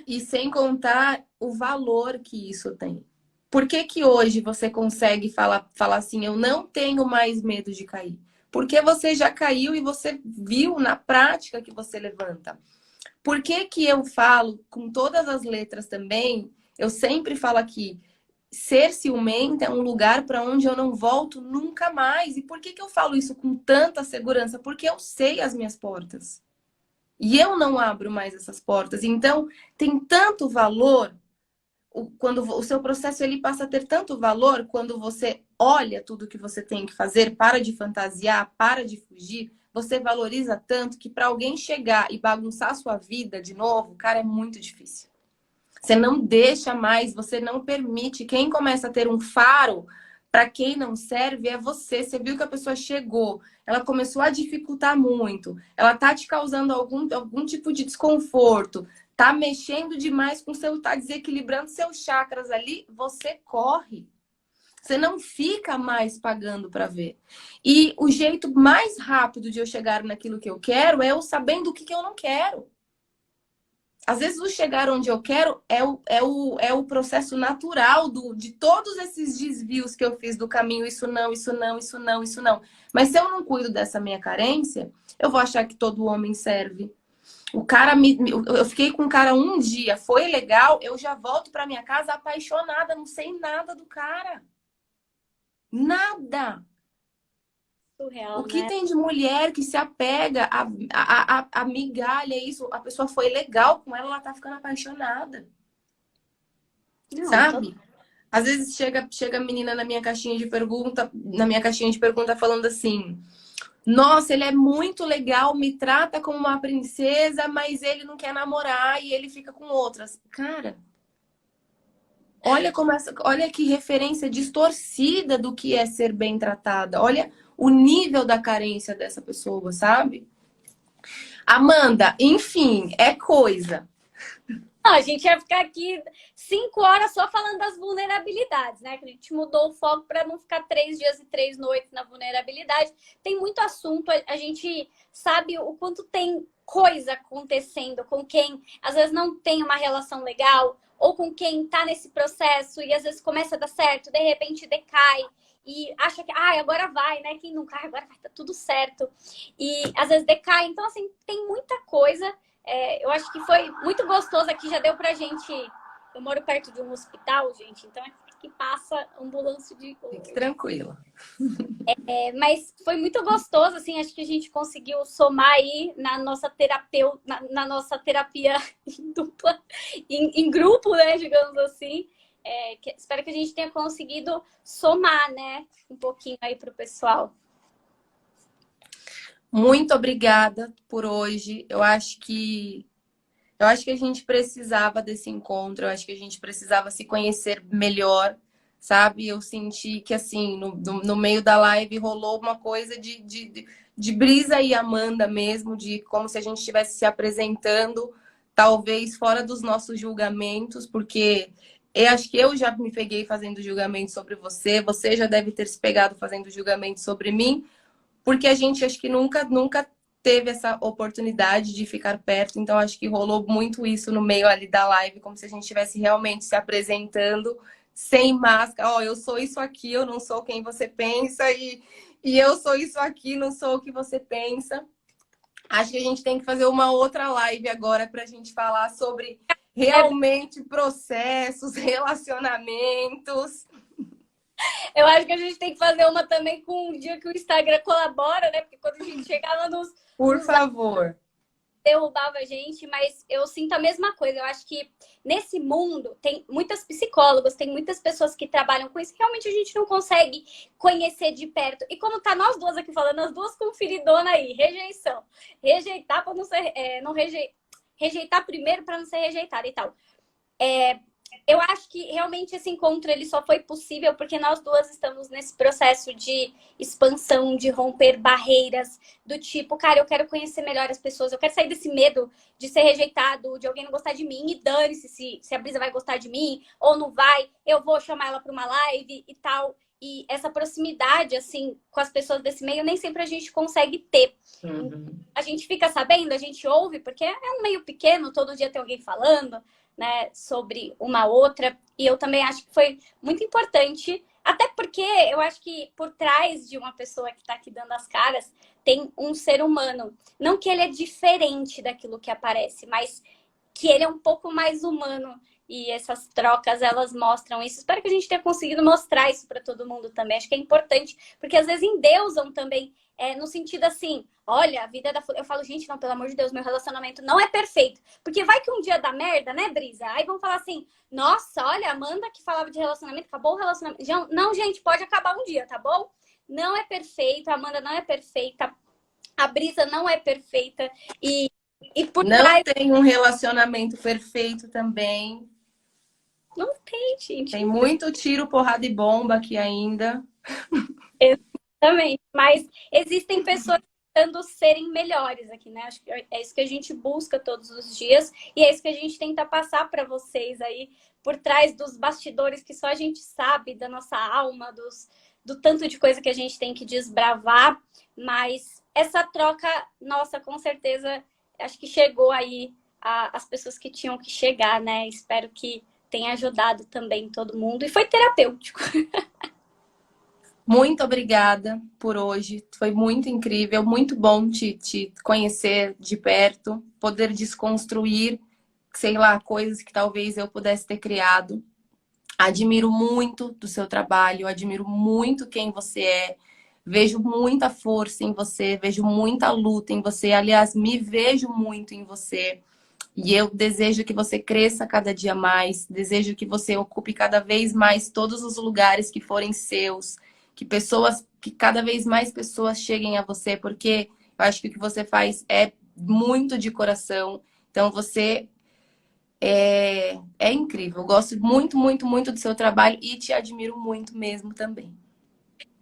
E sem contar o valor que isso tem. Por que que hoje você consegue falar assim, eu não tenho mais medo de cair? Porque você já caiu e você viu na prática que você levanta. Por que que eu falo com todas as letras também? Eu sempre falo aqui, ser ciumenta é um lugar para onde eu não volto nunca mais. E por que que eu falo isso com tanta segurança? Porque eu sei as minhas portas. E eu não abro mais essas portas. Então, tem tanto valor quando o seu processo ele passa a ter tanto valor quando você olha tudo que você tem que fazer, para de fantasiar, para de fugir, você valoriza tanto que para alguém chegar e bagunçar a sua vida de novo, cara, é muito difícil. Você não deixa mais, você não permite. Quem começa a ter um faro para quem não serve é você. Você viu que a pessoa chegou, ela começou a dificultar muito, ela tá te causando algum tipo de desconforto, tá mexendo demais com seu, tá desequilibrando seus chakras ali, você corre. Você não fica mais pagando para ver. E o jeito mais rápido de eu chegar naquilo que eu quero é eu sabendo o que eu não quero. Às vezes o chegar onde eu quero é o processo natural de todos esses desvios que eu fiz do caminho. Isso não, isso não, isso não, isso não. Mas se eu não cuido dessa minha carência, eu vou achar que todo homem serve. Eu fiquei com o cara um dia, foi legal, eu já volto para minha casa apaixonada, não sei nada do cara. Nada. O Surreal, que né? tem de mulher que se apega a migalha, isso, a pessoa foi legal com ela, ela tá ficando apaixonada, Não, tô... sabe? Às vezes chega a menina na minha caixinha de pergunta falando assim: "Nossa, ele é muito legal, me trata como uma princesa, mas ele não quer namorar e ele fica com outras". Cara, olha que referência distorcida do que é ser bem tratada. Olha o nível da carência dessa pessoa, sabe? Amanda, enfim, é coisa. Não, a gente ia ficar aqui 5 horas só falando das vulnerabilidades, né? Que a gente mudou o foco para não ficar 3 dias e 3 noites na vulnerabilidade. Tem muito assunto, a gente sabe o quanto tem coisa acontecendo com quem às vezes não tem uma relação legal, ou com quem tá nesse processo e às vezes começa a dar certo, de repente decai. E acha que, agora vai, né? Quem nunca, agora vai, tá tudo certo. E às vezes decai. Então, assim, tem muita coisa. Eu acho que foi muito gostoso aqui, já deu pra gente. Eu moro perto de um hospital, gente, então aqui passa ambulância de. Fique tranquila. Mas foi muito gostoso, assim, acho que a gente conseguiu somar aí na nossa na nossa terapia em dupla, em grupo, né, digamos assim. Espero que a gente tenha conseguido somar, né, um pouquinho aí pro pessoal. Muito obrigada por hoje. Eu acho que a gente precisava desse encontro, eu acho que a gente precisava se conhecer melhor, sabe? Eu senti que, assim, no meio da live rolou uma coisa de Brisa e Amanda mesmo, de como se a gente estivesse se apresentando, talvez fora dos nossos julgamentos, porque eu acho que eu já me peguei fazendo julgamento sobre você, você já deve ter se pegado fazendo julgamento sobre mim, porque a gente acho que nunca teve essa oportunidade de ficar perto, então acho que rolou muito isso no meio ali da live, como se a gente estivesse realmente se apresentando sem máscara. Ó, eu sou isso aqui, eu não sou quem você pensa, e eu sou isso aqui, não sou o que você pensa. Acho que a gente tem que fazer uma outra live agora para a gente falar sobre É, realmente processos, relacionamentos. eu acho que a gente tem que fazer uma também com o dia que o Instagram colabora, né? Porque quando a gente chegava Por nos favor. derrubava a gente, mas eu sinto a mesma coisa. Eu acho que nesse mundo tem muitas psicólogas, tem muitas pessoas que trabalham com isso. Realmente a gente não consegue conhecer de perto. E como tá nós duas aqui falando, as duas com feridona aí, rejeição. Rejeitar para não ser. Não rejeitar primeiro para não ser rejeitada e tal. Eu acho que realmente esse encontro ele só foi possível porque nós duas estamos nesse processo de expansão, de romper barreiras, do tipo, cara, eu quero conhecer melhor as pessoas, eu quero sair desse medo de ser rejeitado, de alguém não gostar de mim, e dane-se se a Brisa vai gostar de mim ou não vai, eu vou chamar ela para uma live e tal. E essa proximidade, assim, com as pessoas desse meio, nem sempre a gente consegue ter. Uhum. A gente fica sabendo, a gente ouve, porque é um meio pequeno, todo dia tem alguém falando, né, sobre uma outra. E eu também acho que foi muito importante, até porque eu acho que por trás de uma pessoa que está aqui dando as caras, tem um ser humano. Não que ele é diferente daquilo que aparece, mas que ele é um pouco mais humano. E essas trocas, elas mostram isso. Espero que a gente tenha conseguido mostrar isso para todo mundo também. Acho que é importante, porque às vezes endeusam também, no sentido assim, olha, a vida da... Eu falo, gente, não, pelo amor de Deus, meu relacionamento não é perfeito. Porque vai que um dia dá merda, né, Brisa? Aí vão falar assim, nossa, olha, a Amanda que falava de relacionamento, acabou o relacionamento. Não, gente, pode acabar um dia, tá bom? Não é perfeito, a Amanda não é perfeita, a Brisa não é perfeita. E por Não trás... tem um relacionamento perfeito também. Não tem, gente. Tem muito tiro, porrada e bomba aqui ainda. Exatamente. Mas existem pessoas tentando serem melhores aqui, né? Acho que é isso que a gente busca todos os dias e é isso que a gente tenta passar para vocês aí por trás dos bastidores que só a gente sabe da nossa alma, do tanto de coisa que a gente tem que desbravar. Mas essa troca, nossa, com certeza, acho que chegou aí as pessoas que tinham que chegar, né? Espero que tenha ajudado também todo mundo e foi terapêutico. Muito obrigada por hoje. Foi muito incrível, muito bom te conhecer de perto, poder desconstruir, sei lá, coisas que talvez eu pudesse ter criado. Admiro muito do seu trabalho, admiro muito quem você é. Vejo muita força em você, vejo muita luta em você. Aliás, me vejo muito em você. E eu desejo que você cresça cada dia mais, desejo que você ocupe cada vez mais todos os lugares que forem seus, que cada vez mais pessoas cheguem a você, porque eu acho que o que você faz é muito de coração. Então você é incrível. Eu gosto muito, muito, muito do seu trabalho e te admiro muito mesmo também.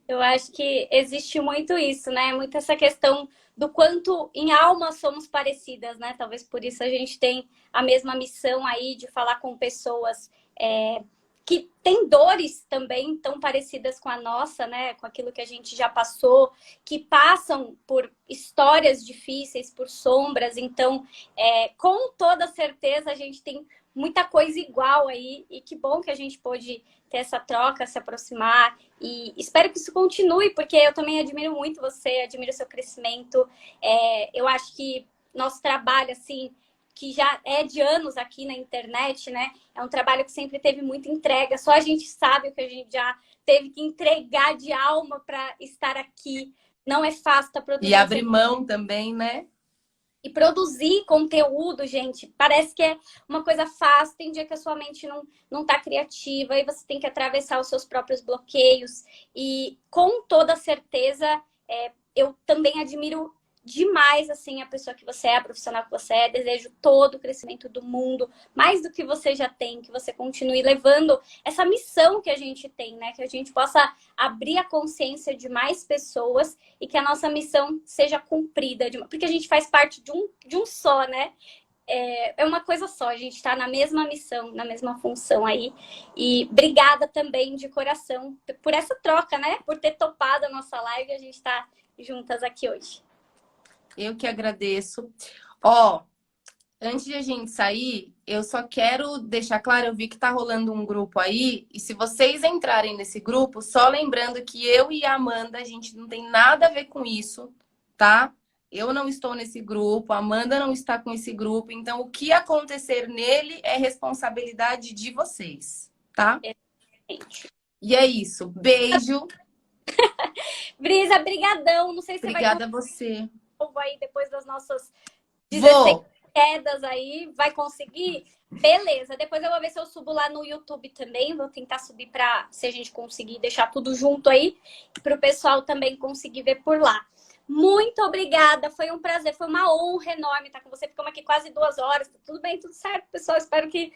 Eu acho que existe muito isso, né? Muito essa questão do quanto em alma somos parecidas, né? Talvez por isso a gente tem a mesma missão aí de falar com pessoas que têm dores também tão parecidas com a nossa, né? Com aquilo que a gente já passou, que passam por histórias difíceis, por sombras. Então, com toda certeza, a gente tem muita coisa igual aí. E que bom que a gente pôde ter essa troca, se aproximar. E espero que isso continue, porque eu também admiro muito você, admiro o seu crescimento. Eu acho que nosso trabalho, assim, que já é de anos aqui na internet, né? É um trabalho que sempre teve muita entrega. Só a gente sabe o que a gente já teve que entregar de alma para estar aqui. Não é fácil estar E produzindo. abrir mão também, né? E produzir conteúdo, gente, parece que é uma coisa fácil. Tem dia que a sua mente não tá criativa e você tem que atravessar os seus próprios bloqueios. E com toda certeza, eu também admiro demais, assim, a pessoa que você é, a profissional que você é. Desejo todo o crescimento do mundo, mais do que você já tem, que você continue levando essa missão que a gente tem, né? Que a gente possa abrir a consciência de mais pessoas e que a nossa missão seja cumprida, porque a gente faz parte de um só, né? É uma coisa só, a gente está na mesma missão, na mesma função aí. E obrigada também de coração por essa troca, né? Por ter topado a nossa live e a gente está juntas aqui hoje. Eu que agradeço. Ó, antes de a gente sair, eu só quero deixar claro, eu vi que tá rolando um grupo aí, e se vocês entrarem nesse grupo, só lembrando que eu e a Amanda, a gente não tem nada a ver com isso, tá? Eu não estou nesse grupo, a Amanda não está com esse grupo, então o que acontecer nele é responsabilidade de vocês, tá? E é isso. Beijo. Brisa, brigadão. Não sei se Obrigada vai a você. aí depois das nossas 16 Vou. quedas aí. Vai conseguir? Beleza. Depois eu vou ver se eu subo lá no YouTube também. Vou tentar subir para se a gente conseguir deixar tudo junto aí, para o pessoal também conseguir ver por lá. Muito obrigada, foi um prazer, foi uma honra enorme estar com você. Ficamos aqui quase 2 horas. Tudo bem, tudo certo, pessoal. Espero que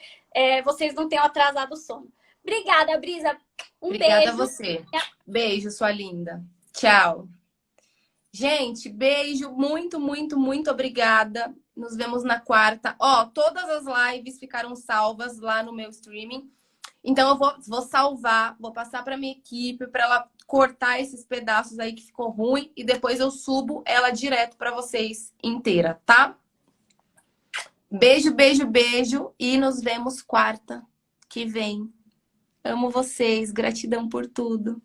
vocês não tenham atrasado o sono. Obrigada, Brisa. Obrigada beijo. a você. Beijo, sua linda. Tchau. Gente, beijo. Muito, muito, muito obrigada. Nos vemos na quarta. Ó, todas as lives ficaram salvas lá no meu streaming. Então, eu vou salvar, vou passar para minha equipe para ela cortar esses pedaços aí que ficou ruim e depois eu subo ela direto para vocês inteira, tá? Beijo, beijo, beijo e nos vemos quarta que vem. Amo vocês, gratidão por tudo.